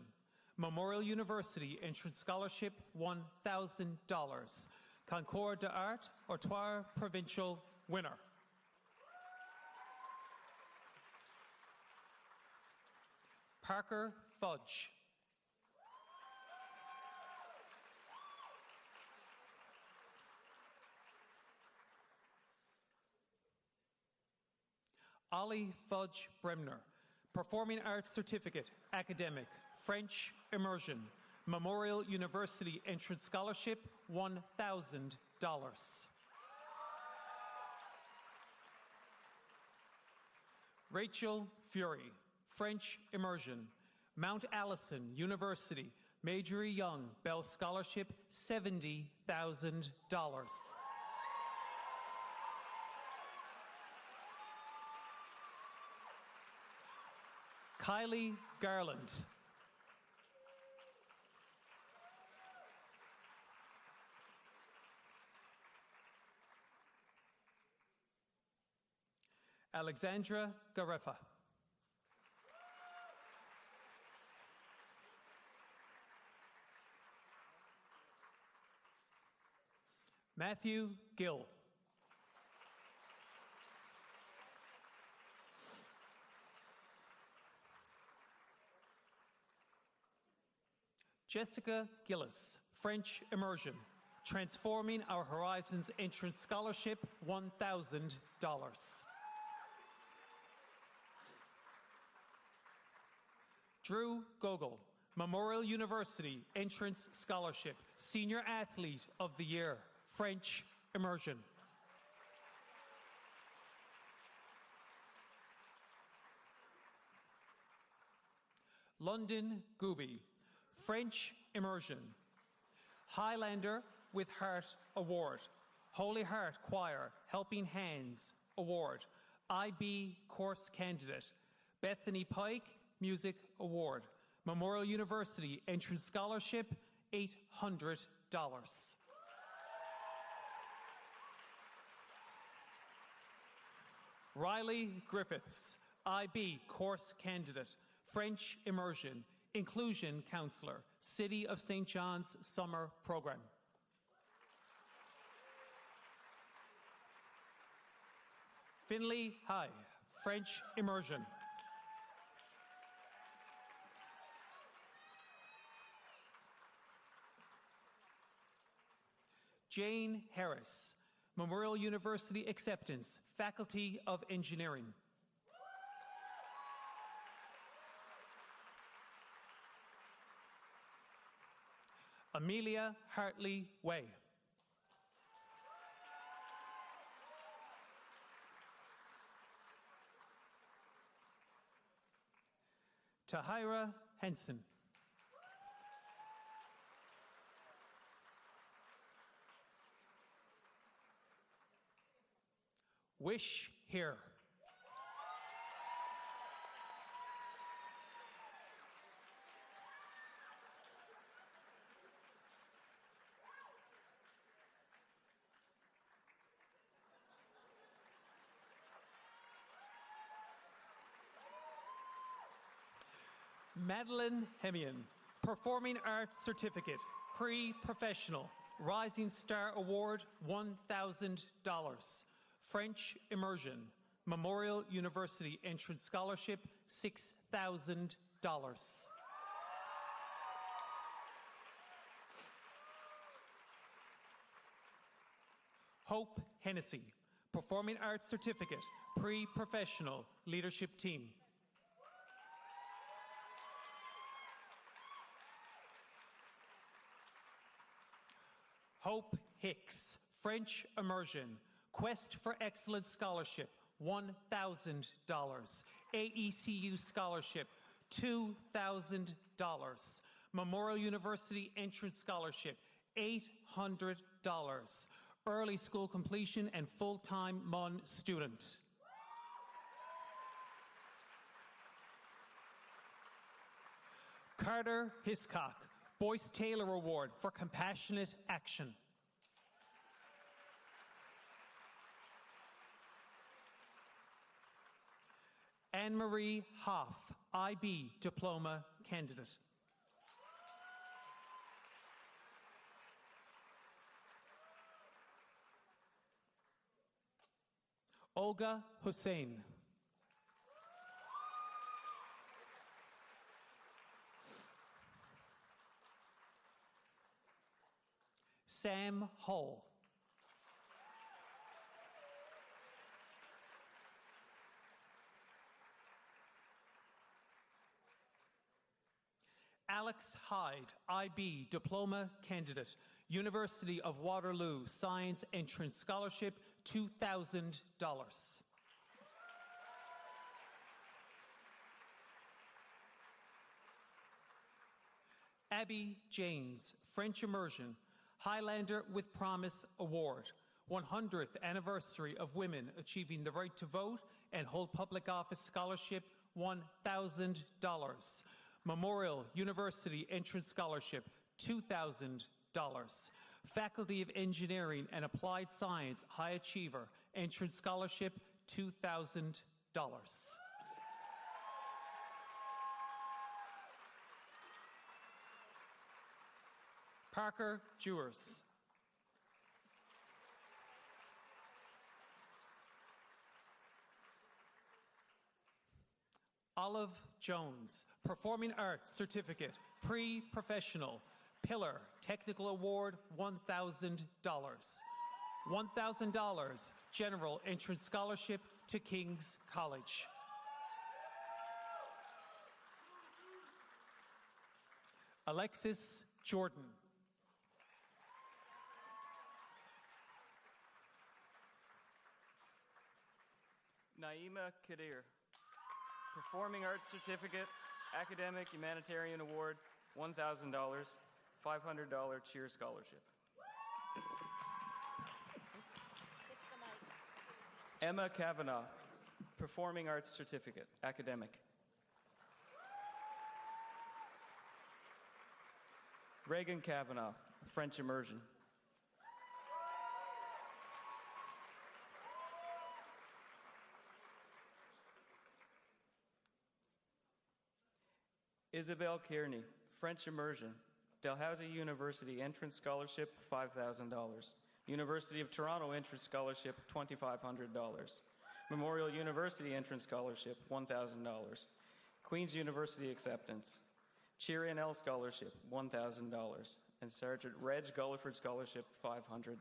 N: Memorial University Entrance Scholarship, $1,000. Concours d'Art, Artois Provincial winner. Parker Fudge. Ollie Fudge Bremner, Performing Arts Certificate, Academic, French Immersion, Memorial University Entrance Scholarship, $1,000. Rachel Fury, French Immersion, Mount Allison University, Majorie Young Bell Scholarship, $70,000. Kylie Garland. Alexandra Garefa. Matthew Gill. Jessica Gillis, French Immersion, Transforming Our Horizons Entrance Scholarship, $1,000. Drew Gogol, Memorial University Entrance Scholarship, Senior Athlete of the Year, French Immersion. London Gooby, French Immersion, Highlander with Heart Award, Holy Heart Choir Helping Hands Award, IB Course Candidate, Bethany Pike Music Award, Memorial University Entrance Scholarship, $800. Riley Griffiths, IB Course Candidate, French Immersion, Inclusion Counselor, City of St. John's Summer Program. Finley High, French Immersion. Jane Harris, Memorial University Acceptance, Faculty of Engineering. Amelia Hartley Way. Tahira Henson. Wish here. Madeline Hemian, Performing Arts Certificate, Pre-Professional, Rising Star Award, $1,000. French Immersion, Memorial University Entrance Scholarship, $6,000. Hope Hennessy, Performing Arts Certificate, Pre-Professional, Leadership Team. Hope Hicks, French Immersion, Quest for Excellence Scholarship, $1,000. AECU Scholarship, $2,000. Memorial University Entrance Scholarship, $800. Early school completion and full-time MUN student. Carter Hiscock, Boyce Taylor Award for Compassionate Action. Anne-Marie Hoff, IB Diploma Candidate. Olga Hussein. Sam Hull. Alex Hyde, IB Diploma Candidate, University of Waterloo Science Entrance Scholarship, $2,000. Abby James, French Immersion, Highlander with Promise Award, 100th Anniversary of Women Achieving the Right to Vote and Hold Public Office Scholarship, $1,000. Memorial University Entrance Scholarship, $2,000. Faculty of Engineering and Applied Science High Achiever Entrance Scholarship, $2,000. Parker Jewers. Olive Jones, Performing Arts Certificate, Pre-Professional, Pillar, Technical Award, $1,000. $1,000, General Entrance Scholarship to King's College. Alexis Jordan.
O: Naima Kadir, Performing Arts Certificate, Academic Humanitarian Award, $1,000, $500 cheer scholarship. Emma Kavanaugh, Performing Arts Certificate, Academic. Reagan Kavanaugh, French Immersion. Isabel Kearney, French Immersion, Dalhousie University Entrance Scholarship, $5,000. University of Toronto Entrance Scholarship, $2,500. Memorial University Entrance Scholarship, $1,000. Queen's University Acceptance. Cheer NL Scholarship, $1,000. And Sergeant Reg Gulliford Scholarship, $500.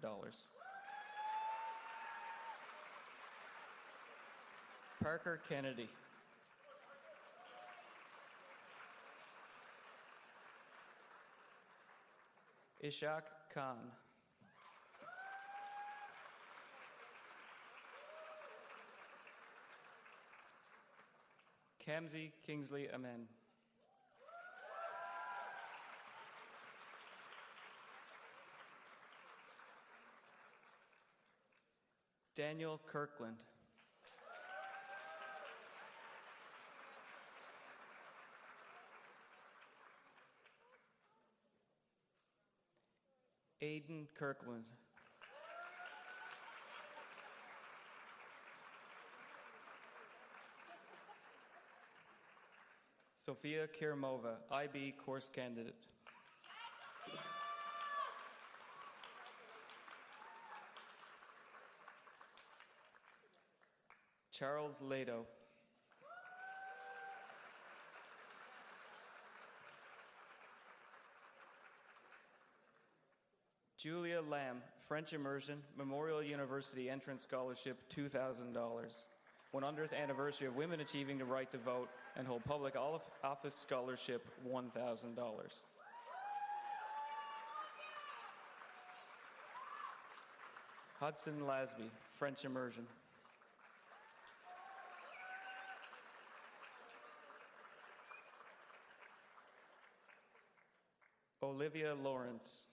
O: Parker Kennedy. Ishaq Khan. Kamsi Kingsley Amen. Daniel Kirkland. Aiden Kirkland. Sophia Kirmova, IB course candidate. Charles Lado. Julia Lamb, French Immersion, Memorial University Entrance Scholarship, $2,000. 100th Anniversary of Women Achieving the Right to Vote and Hold Public Office Scholarship, $1,000. Hudson Lasby, French Immersion. Olivia Lawrence.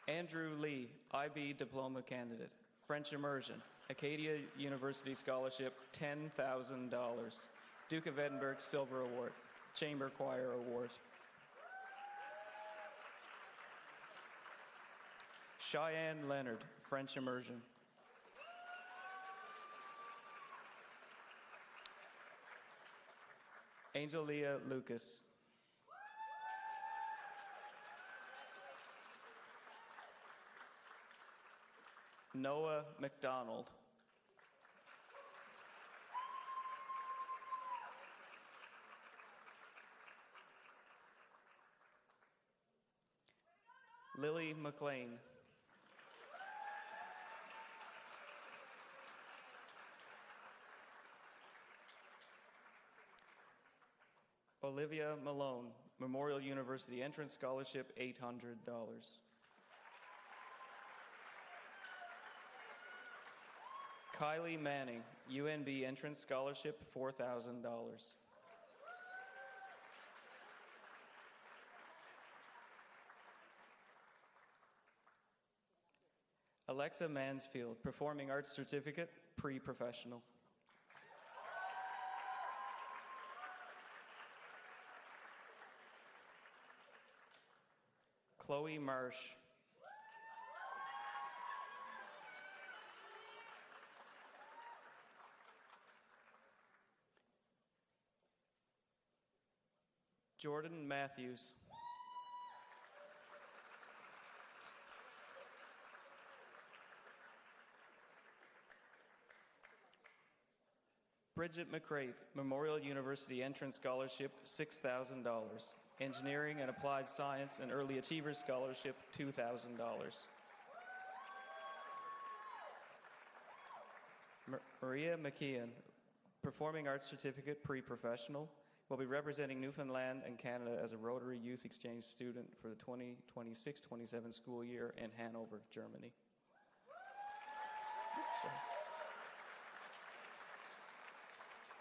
O: Andrew Lee, IB Diploma Candidate, French Immersion, Acadia University Scholarship, $10,000. Duke of Edinburgh Silver Award, Chamber Choir Award. Cheyenne Leonard, French Immersion. Angelia Lucas. Noah McDonald. Lily McLean. Olivia Malone, Memorial University Entrance Scholarship, $800. Kylie Manning, UNB Entrance Scholarship, $4,000. Alexa Mansfield, Performing Arts Certificate, Pre-Professional. Chloe Marsh. Jordan Matthews. Bridget McCrate, Memorial University Entrance Scholarship, $6,000. Engineering and Applied Science and Early Achievers Scholarship, $2,000. Maria McKeon, Performing Arts Certificate, Pre-Professional, will be representing Newfoundland and Canada as a Rotary Youth Exchange student for the 2026-27 school year in Hanover, Germany. Sorry.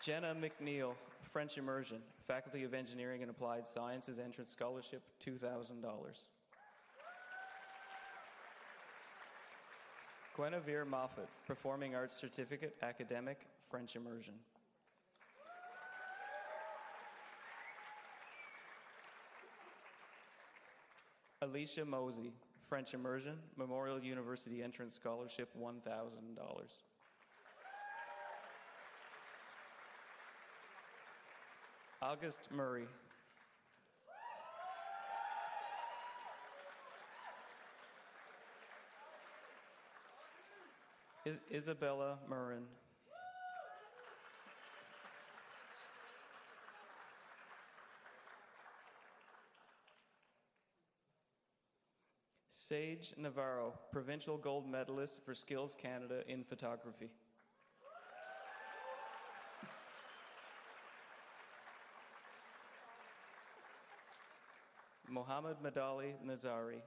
O: Jenna McNeil, French Immersion, Faculty of Engineering and Applied Sciences Entrance Scholarship, $2,000. Guinevere Moffat, Performing Arts Certificate, Academic, French Immersion. Alicia Mosey, French Immersion, Memorial University Entrance Scholarship, $1,000. August Murray. Isabella Murrin. Sage Navarro, Provincial Gold Medalist for Skills Canada in Photography. Mohammed Madali Nazari.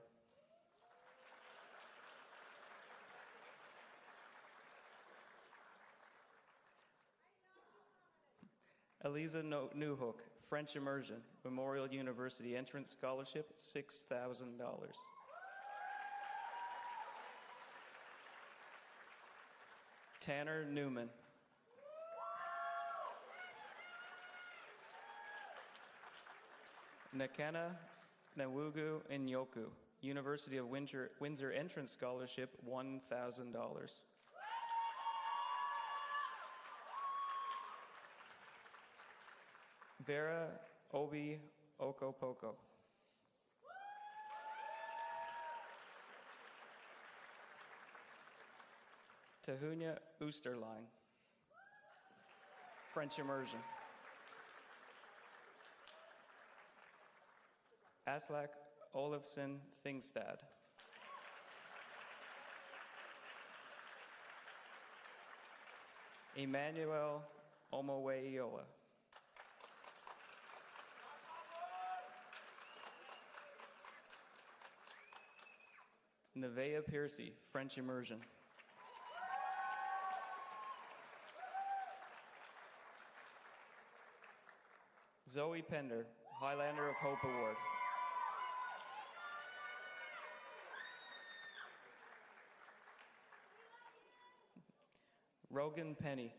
O: Eliza Newhook, French Immersion, Memorial University Entrance Scholarship, $6,000. Tanner Newman. Nakana Nawugu Nyoku, University of Windsor Entrance Scholarship, $1,000. Vera Obi Okopoko. Tahunya Oosterline, French Immersion. Aslak Olafsson Thingstad. Emmanuel Omoweioa. Nevaeh Piercy, French Immersion. Zoe Pender, Highlander of Hope Award. Rogan Penny.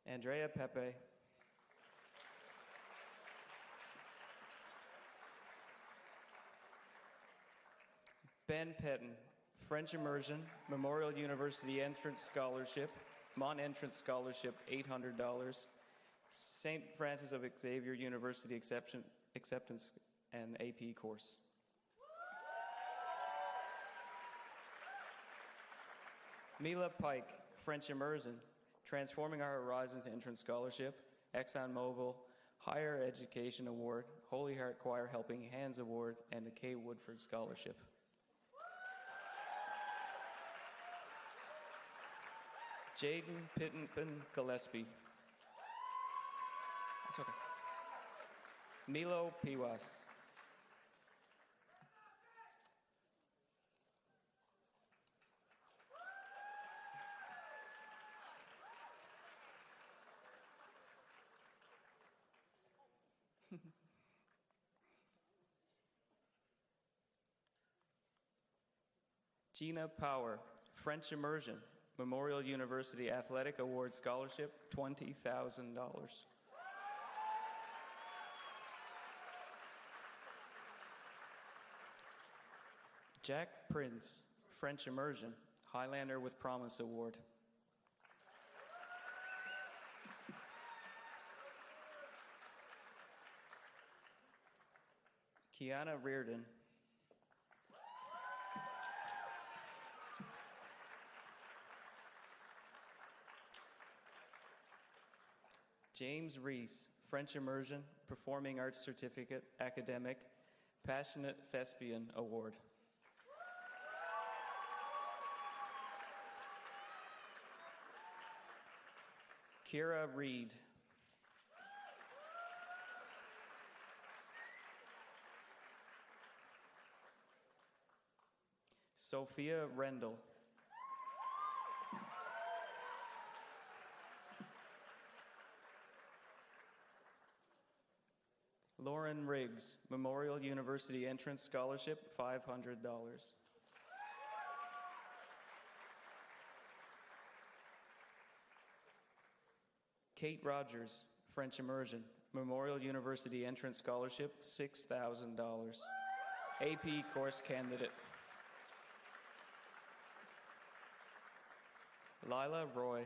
O: Andrea Pepe. Ben Pettin, French Immersion, Memorial University Entrance Scholarship, Mon Entrance Scholarship, $800, St. Francis of Xavier University Acceptance and AP course. Mila Pike, French Immersion, Transforming Our Horizons Entrance Scholarship, ExxonMobil Higher Education Award, Holy Heart Choir Helping Hands Award, and the Kay Woodford Scholarship. Jaden Pittenpin Gillespie. It's okay. Milo Piwas. Gina Power, French Immersion, Memorial University Athletic Award Scholarship, $20,000. Jack Prince, French Immersion, Highlander with Promise Award. Kiana Reardon. James Reese, French Immersion, Performing Arts Certificate, Academic, Passionate Thespian Award. Kira Reed. Sophia Rendell. Lauren Riggs, Memorial University Entrance Scholarship, $500. Kate Rogers, French Immersion, Memorial University Entrance Scholarship, $6,000. AP course candidate. Lila Roy.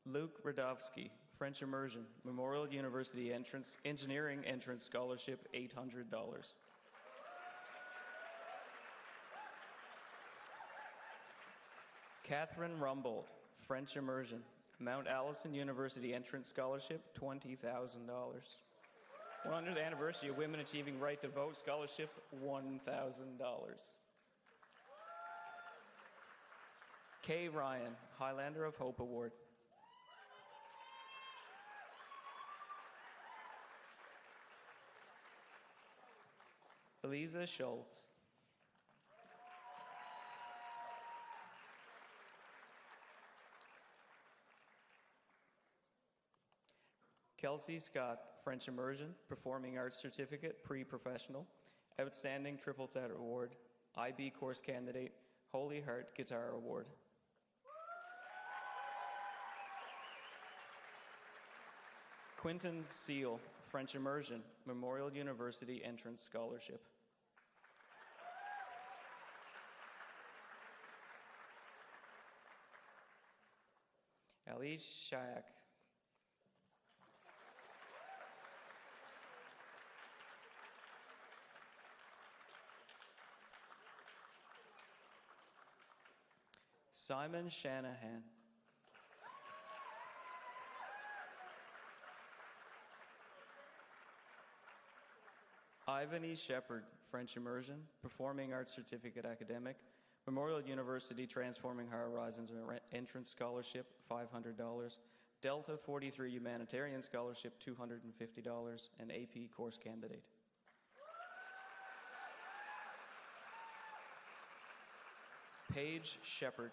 O: Luke Radovsky, French Immersion, Memorial University Engineering Entrance Scholarship, $800. Catherine Rumbold, French Immersion, Mount Allison University Entrance Scholarship, $20,000. 100th Anniversary of Women Achieving Right to Vote Scholarship, $1,000. Kay Ryan, Highlander of Hope Award. Eliza Schultz. Kelsey Scott, French Immersion, Performing Arts Certificate, Pre-Professional, Outstanding Triple Threat Award, IB Course Candidate, Holy Heart Guitar Award. Quinton Seal, French Immersion, Memorial University Entrance Scholarship. Ali Shayak. Simon Shanahan. Ivan E. Shepard, French Immersion, Performing Arts Certificate Academic, Memorial University Transforming Our Horizons Entrance Scholarship, $500. Delta 43 Humanitarian Scholarship, $250, and AP Course Candidate. Paige Shepard.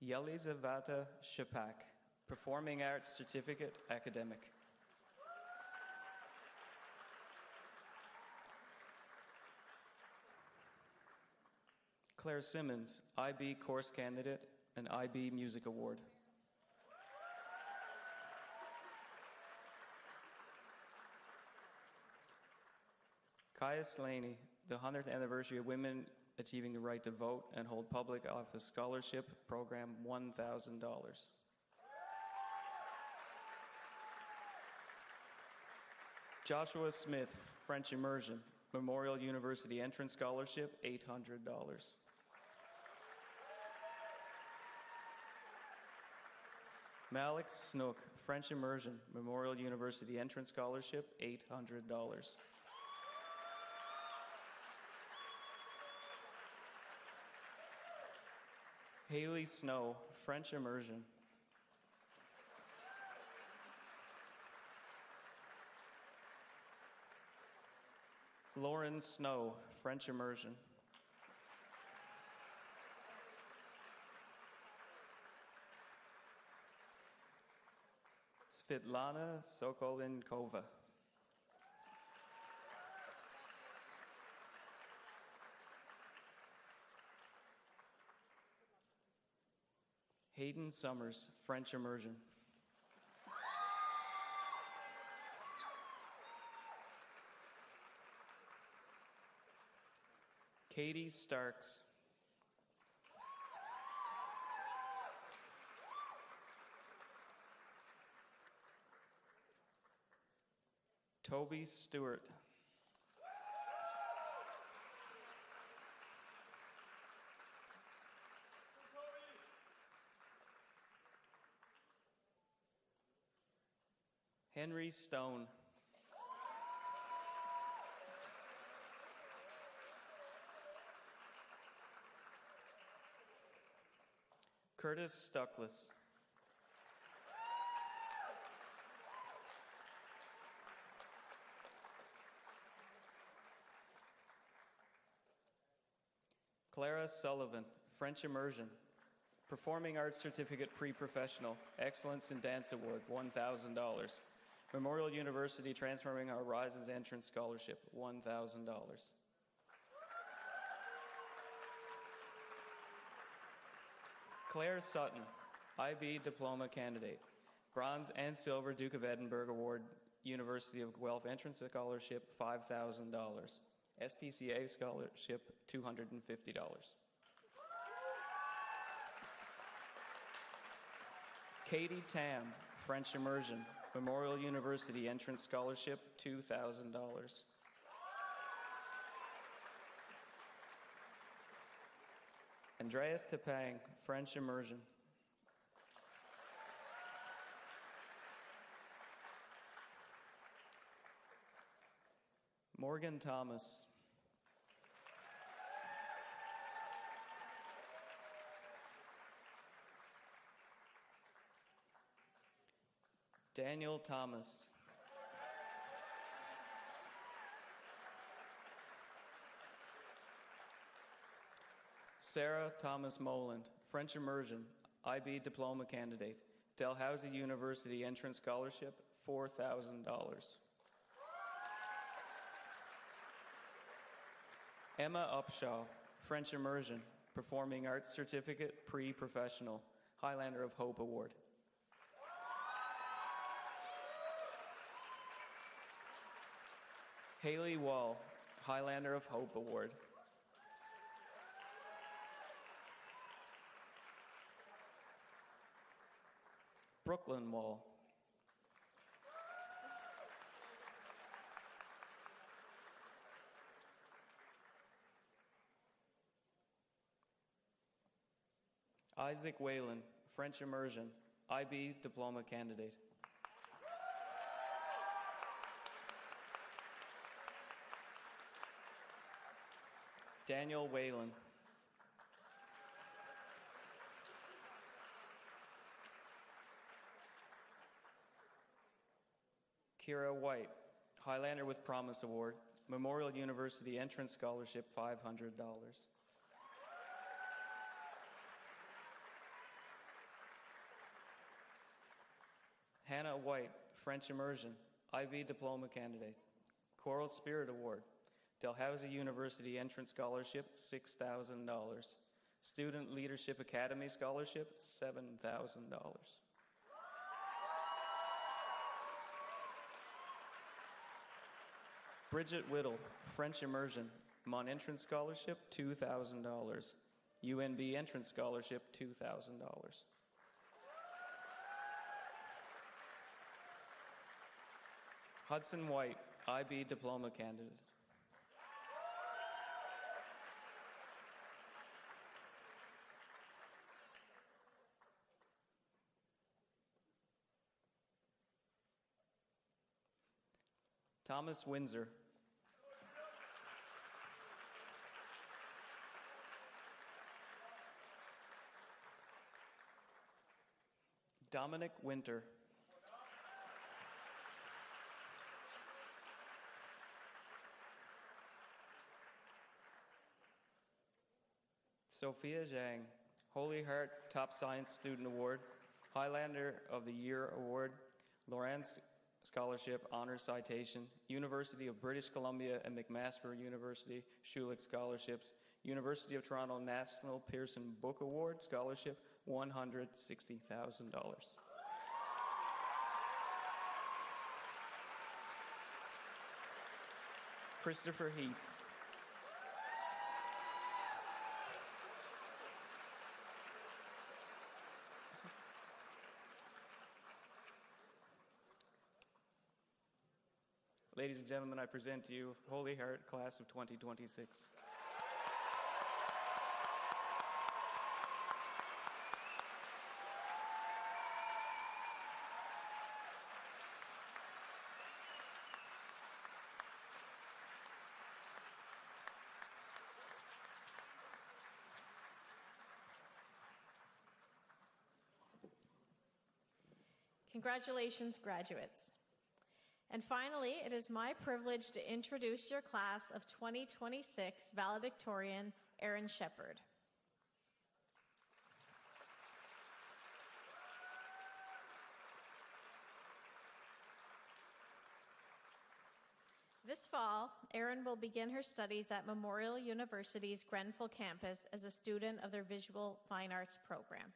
O: Yelizaveta Shapak, Performing Arts Certificate, Academic. Claire Simmons, IB Course Candidate and IB Music Award. Kaya Slaney, the 100th anniversary of Women Achieving the Right to Vote and Hold Public Office Scholarship Program, $1,000. Joshua Smith, French Immersion, Memorial University Entrance Scholarship, $800. Malik Snook, French Immersion, Memorial University Entrance Scholarship, $800. Haley Snow, French Immersion. Lauren Snow, French Immersion. Svetlana Sokolinkova. Hayden Summers, French Immersion. Katie Starks. Toby Stewart. Henry Stone. Curtis Stuckless. Clara Sullivan, French Immersion. Performing Arts Certificate Pre-Professional, Excellence in Dance Award, $1,000. Memorial University Transforming Horizons Entrance Scholarship, $1,000. Claire Sutton, IB Diploma Candidate. Bronze and Silver Duke of Edinburgh Award, University of Guelph Entrance Scholarship, $5,000. SPCA Scholarship, $250. Katie Tam, French Immersion, Memorial University Entrance Scholarship, $2,000. Andreas Tepang, French Immersion. Morgan Thomas. Daniel Thomas. Sarah Thomas Moland, French Immersion, IB Diploma Candidate, Dalhousie University Entrance Scholarship, $4,000. Emma Upshaw, French Immersion, Performing Arts Certificate, Pre-Professional, Highlander of Hope Award. Haley Wall, Highlander of Hope Award. Brooklyn Wall. Isaac Whalen, French Immersion, IB Diploma Candidate. Daniel Whalen. Kira White, Highlander with Promise Award, Memorial University Entrance Scholarship, $500. Hannah White, French Immersion, IB Diploma Candidate, Choral Spirit Award, Dalhousie University Entrance Scholarship, $6,000. Student Leadership Academy Scholarship, $7,000. Bridget Whittle, French Immersion, Mon Entrance Scholarship, $2,000. UNB Entrance Scholarship, $2,000. Hudson White, IB Diploma Candidate. Thomas Windsor. Dominic Winter. Sophia Zhang, Holy Heart Top Science Student Award, Highlander of the Year Award, Lorenz Scholarship, Honors Citation, University of British Columbia and McMaster University Schulich Scholarships, University of Toronto National Pearson Book Award Scholarship, $160,000. Christopher Heath. Ladies and gentlemen, I present to you Holy Heart Class of 2026.
B: Congratulations, graduates. And finally, it is my privilege to introduce your class of 2026 valedictorian, Erin Shepard. This fall, Erin will begin her studies at Memorial University's Grenfell campus as a student of their Visual Fine Arts program.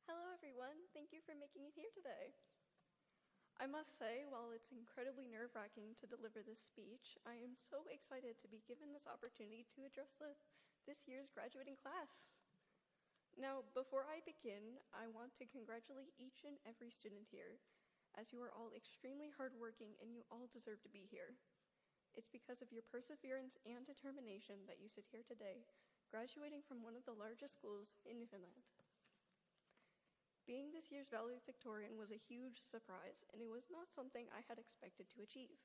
P: Hello everyone, thank you for making it here today. I must say, while it's incredibly nerve-wracking to deliver this speech, I am so excited to be given this opportunity to address this year's graduating class. Now, before I begin, I want to congratulate each and every student here, as you are all extremely hardworking and you all deserve to be here. It's because of your perseverance and determination that you sit here today, graduating from one of the largest schools in Newfoundland. Being this year's valedictorian was a huge surprise, and it was not something I had expected to achieve.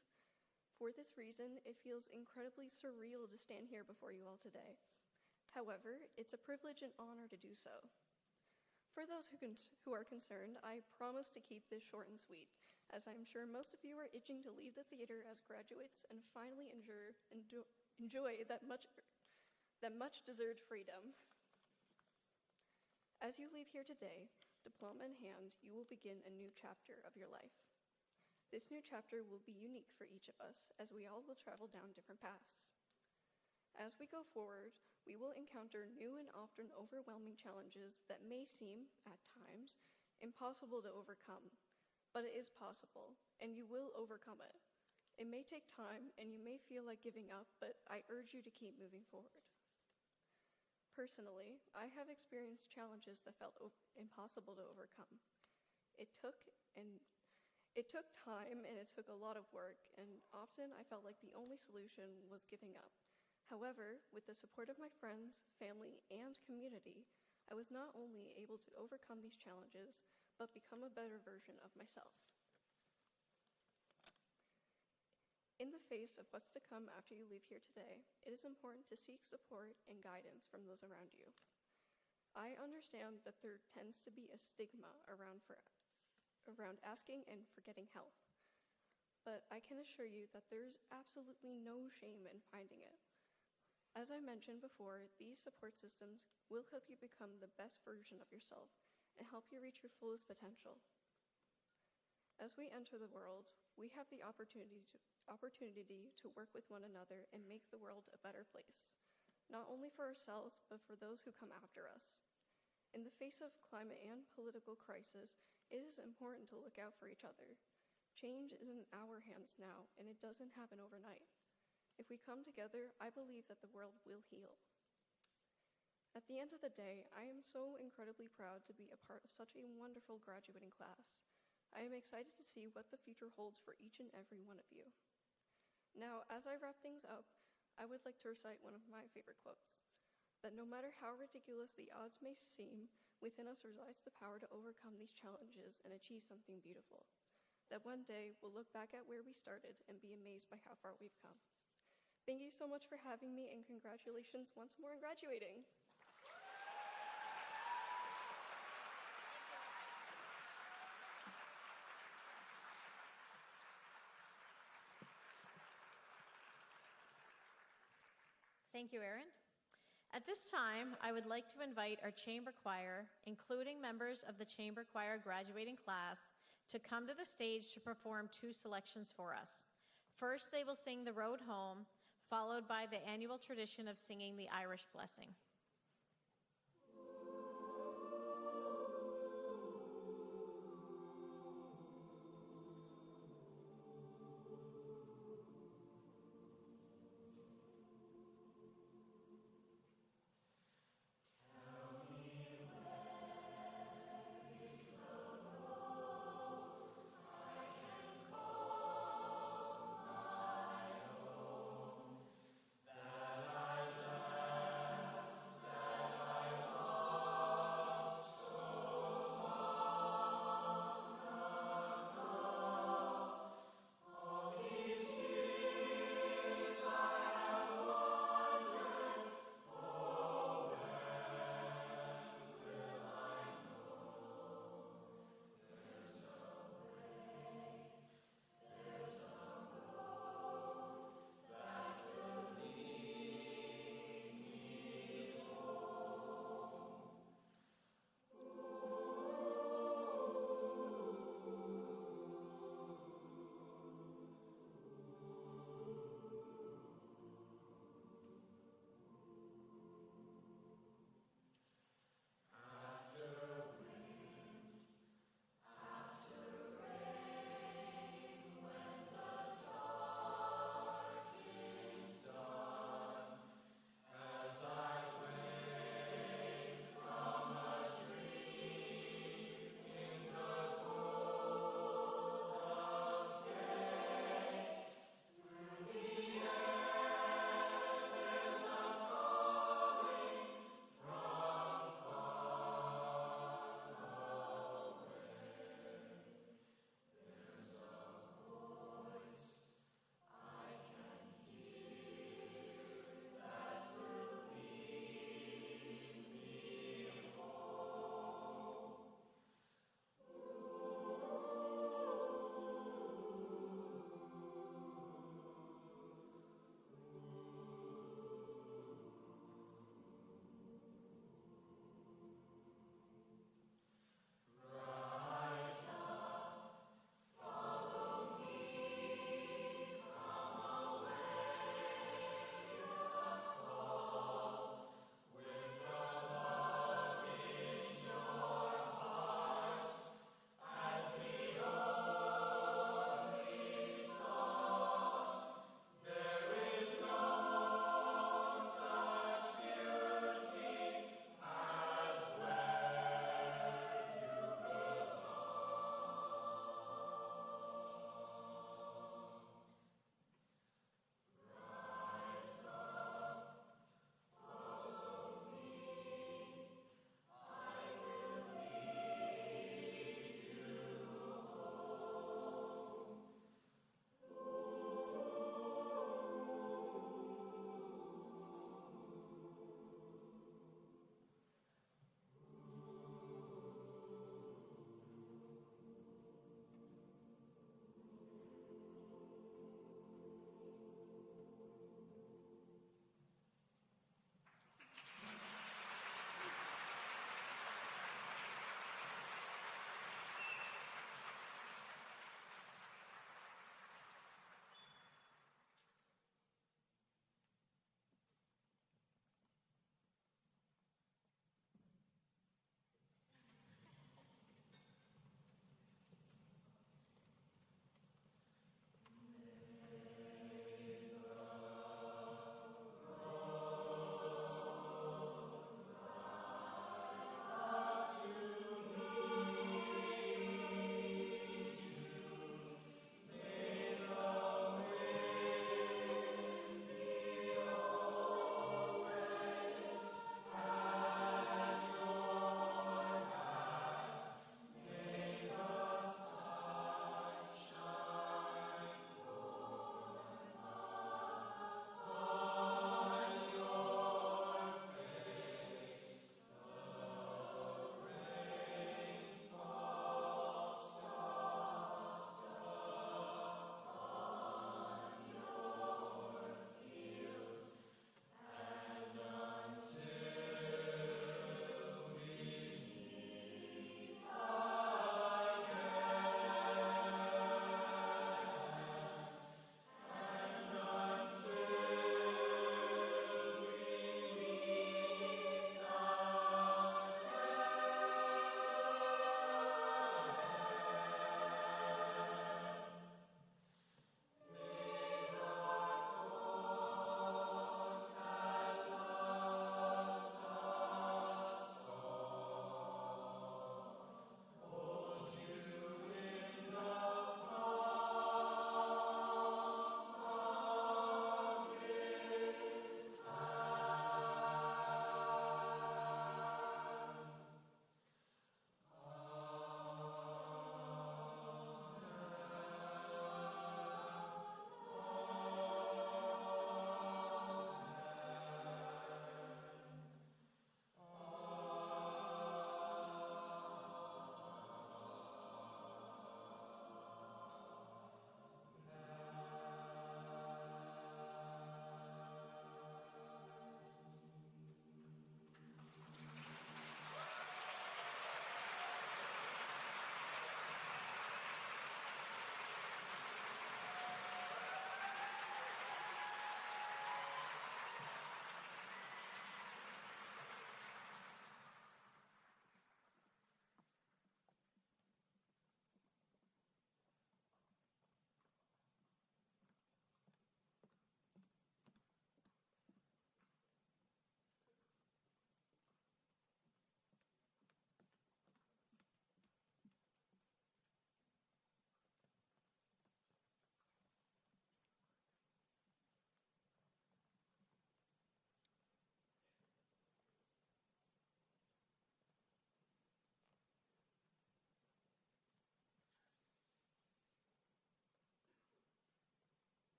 P: For this reason, it feels incredibly surreal to stand here before you all today. However, it's a privilege and honor to do so. For those who are concerned, I promise to keep this short and sweet, as I'm sure most of you are itching to leave the theater as graduates and finally enjoy that much-deserved freedom. As you leave here today, diploma in hand, you will begin a new chapter of your life. This new chapter will be unique for each of us, as we all will travel down different paths. As we go forward, we will encounter new and often overwhelming challenges that may seem, at times, impossible to overcome. But it is possible, and you will overcome it. It may take time, and you may feel like giving up, but I urge you to keep moving forward. Personally, I have experienced challenges that felt impossible to overcome. It took time, and it took a lot of work, and often I felt like the only solution was giving up. However, with the support of my friends, family, and community, I was not only able to overcome these challenges, but become a better version of myself. In the face of what's to come after you leave here today, it is important to seek support and guidance from those around you. I understand that there tends to be a stigma around asking and for getting help, but I can assure you that there's absolutely no shame in finding it. As I mentioned before, these support systems will help you become the best version of yourself and help you reach your fullest potential. As we enter the world, we have the opportunity to work with one another and make the world a better place, not only for ourselves, but for those who come after us. In the face of climate and political crisis, it is important to look out for each other. Change is in our hands now, and it doesn't happen overnight. If we come together, I believe that the world will heal. At the end of the day, I am so incredibly proud to be a part of such a wonderful graduating class. I am excited to see what the future holds for each and every one of you. Now, as I wrap things up, I would like to recite one of my favorite quotes, that no matter how ridiculous the odds may seem, within us resides the power to overcome these challenges and achieve something beautiful. That one day we'll look back at where we started and be amazed by how far we've come. Thank you so much for having me, and congratulations once more on graduating.
B: Thank you, Erin. At this time, I would like to invite our chamber choir, including members of the chamber choir graduating class, to come to the stage to perform 2 selections for us. First, they will sing The Road Home, followed by the annual tradition of singing the Irish Blessing.
Q: That I left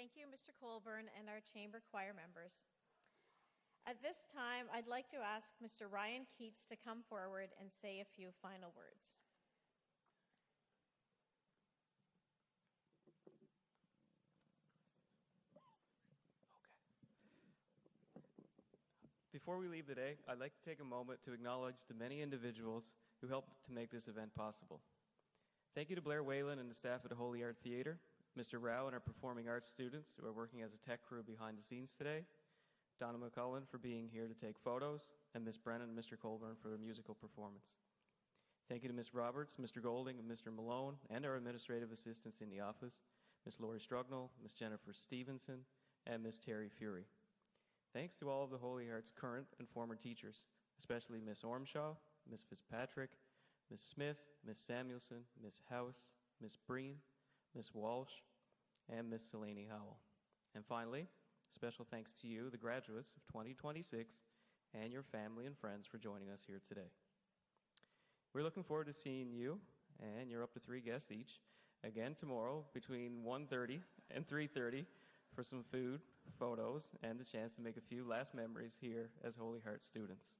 B: Thank you, Mr. Colburn, and our chamber choir members. At this time, I'd like to ask Mr. Ryan Keats to come forward and say a few final words.
O: Before we leave the day, I'd like to take a moment to acknowledge the many individuals who helped to make this event possible. Thank you to Blair Whalen and the staff at Holy Art Theatre, Mr. Rao and our performing arts students who are working as a tech crew behind the scenes today, Donna McCullen for being here to take photos, and Miss Brennan and Mr. Colburn for their musical performance. Thank you to Miss Roberts, Mr. Golding, and Mr. Malone, and our administrative assistants in the office, Miss Lori Strugnall, Miss Jennifer Stevenson, and Miss Terry Fury. Thanks to all of the Holy Heart's current and former teachers, especially Miss Ormshaw, Miss Fitzpatrick, Miss Smith, Miss Samuelson, Miss House, Miss Breen, Miss Walsh, and Miss Selene Howell. And finally, special thanks to you, the graduates of 2026, and your family and friends for joining us here today. We're looking forward to seeing you, and you're up to 3 guests each, again tomorrow between 1:30 and 3:30 for some food, photos, and the chance to make a few last memories here as Holy Heart students.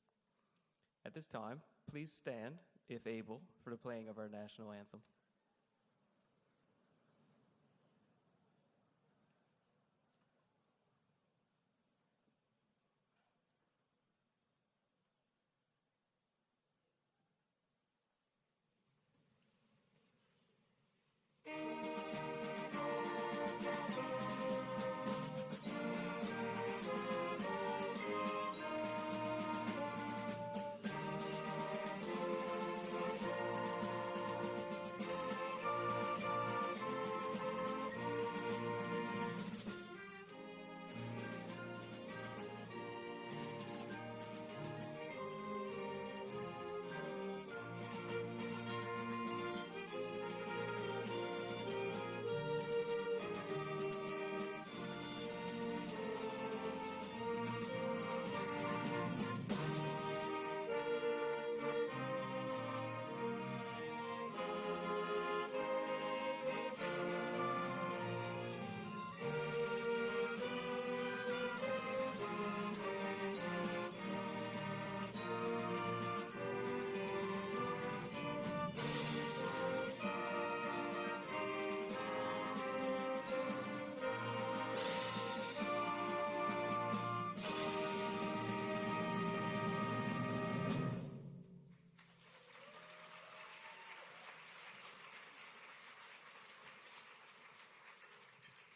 O: At this time, please stand, if able, for the playing of our national anthem.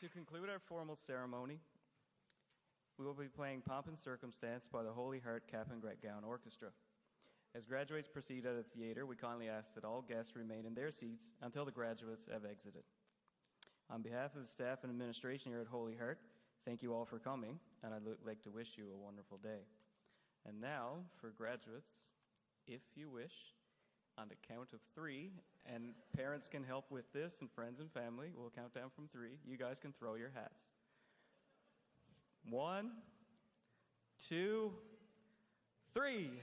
O: To conclude our formal ceremony, we will be playing Pomp and Circumstance by the Holy Heart Cap and Gown Orchestra. As graduates proceed out of the theater, we kindly ask that all guests remain in their seats until the graduates have exited. On behalf of the staff and administration here at Holy Heart, thank you all for coming, and I'd like to wish you a wonderful day. And now, for graduates, if you wish, on the count of 3, and parents can help with this, and friends and family, we'll count down from 3. You guys can throw your hats. 1, 2, 3.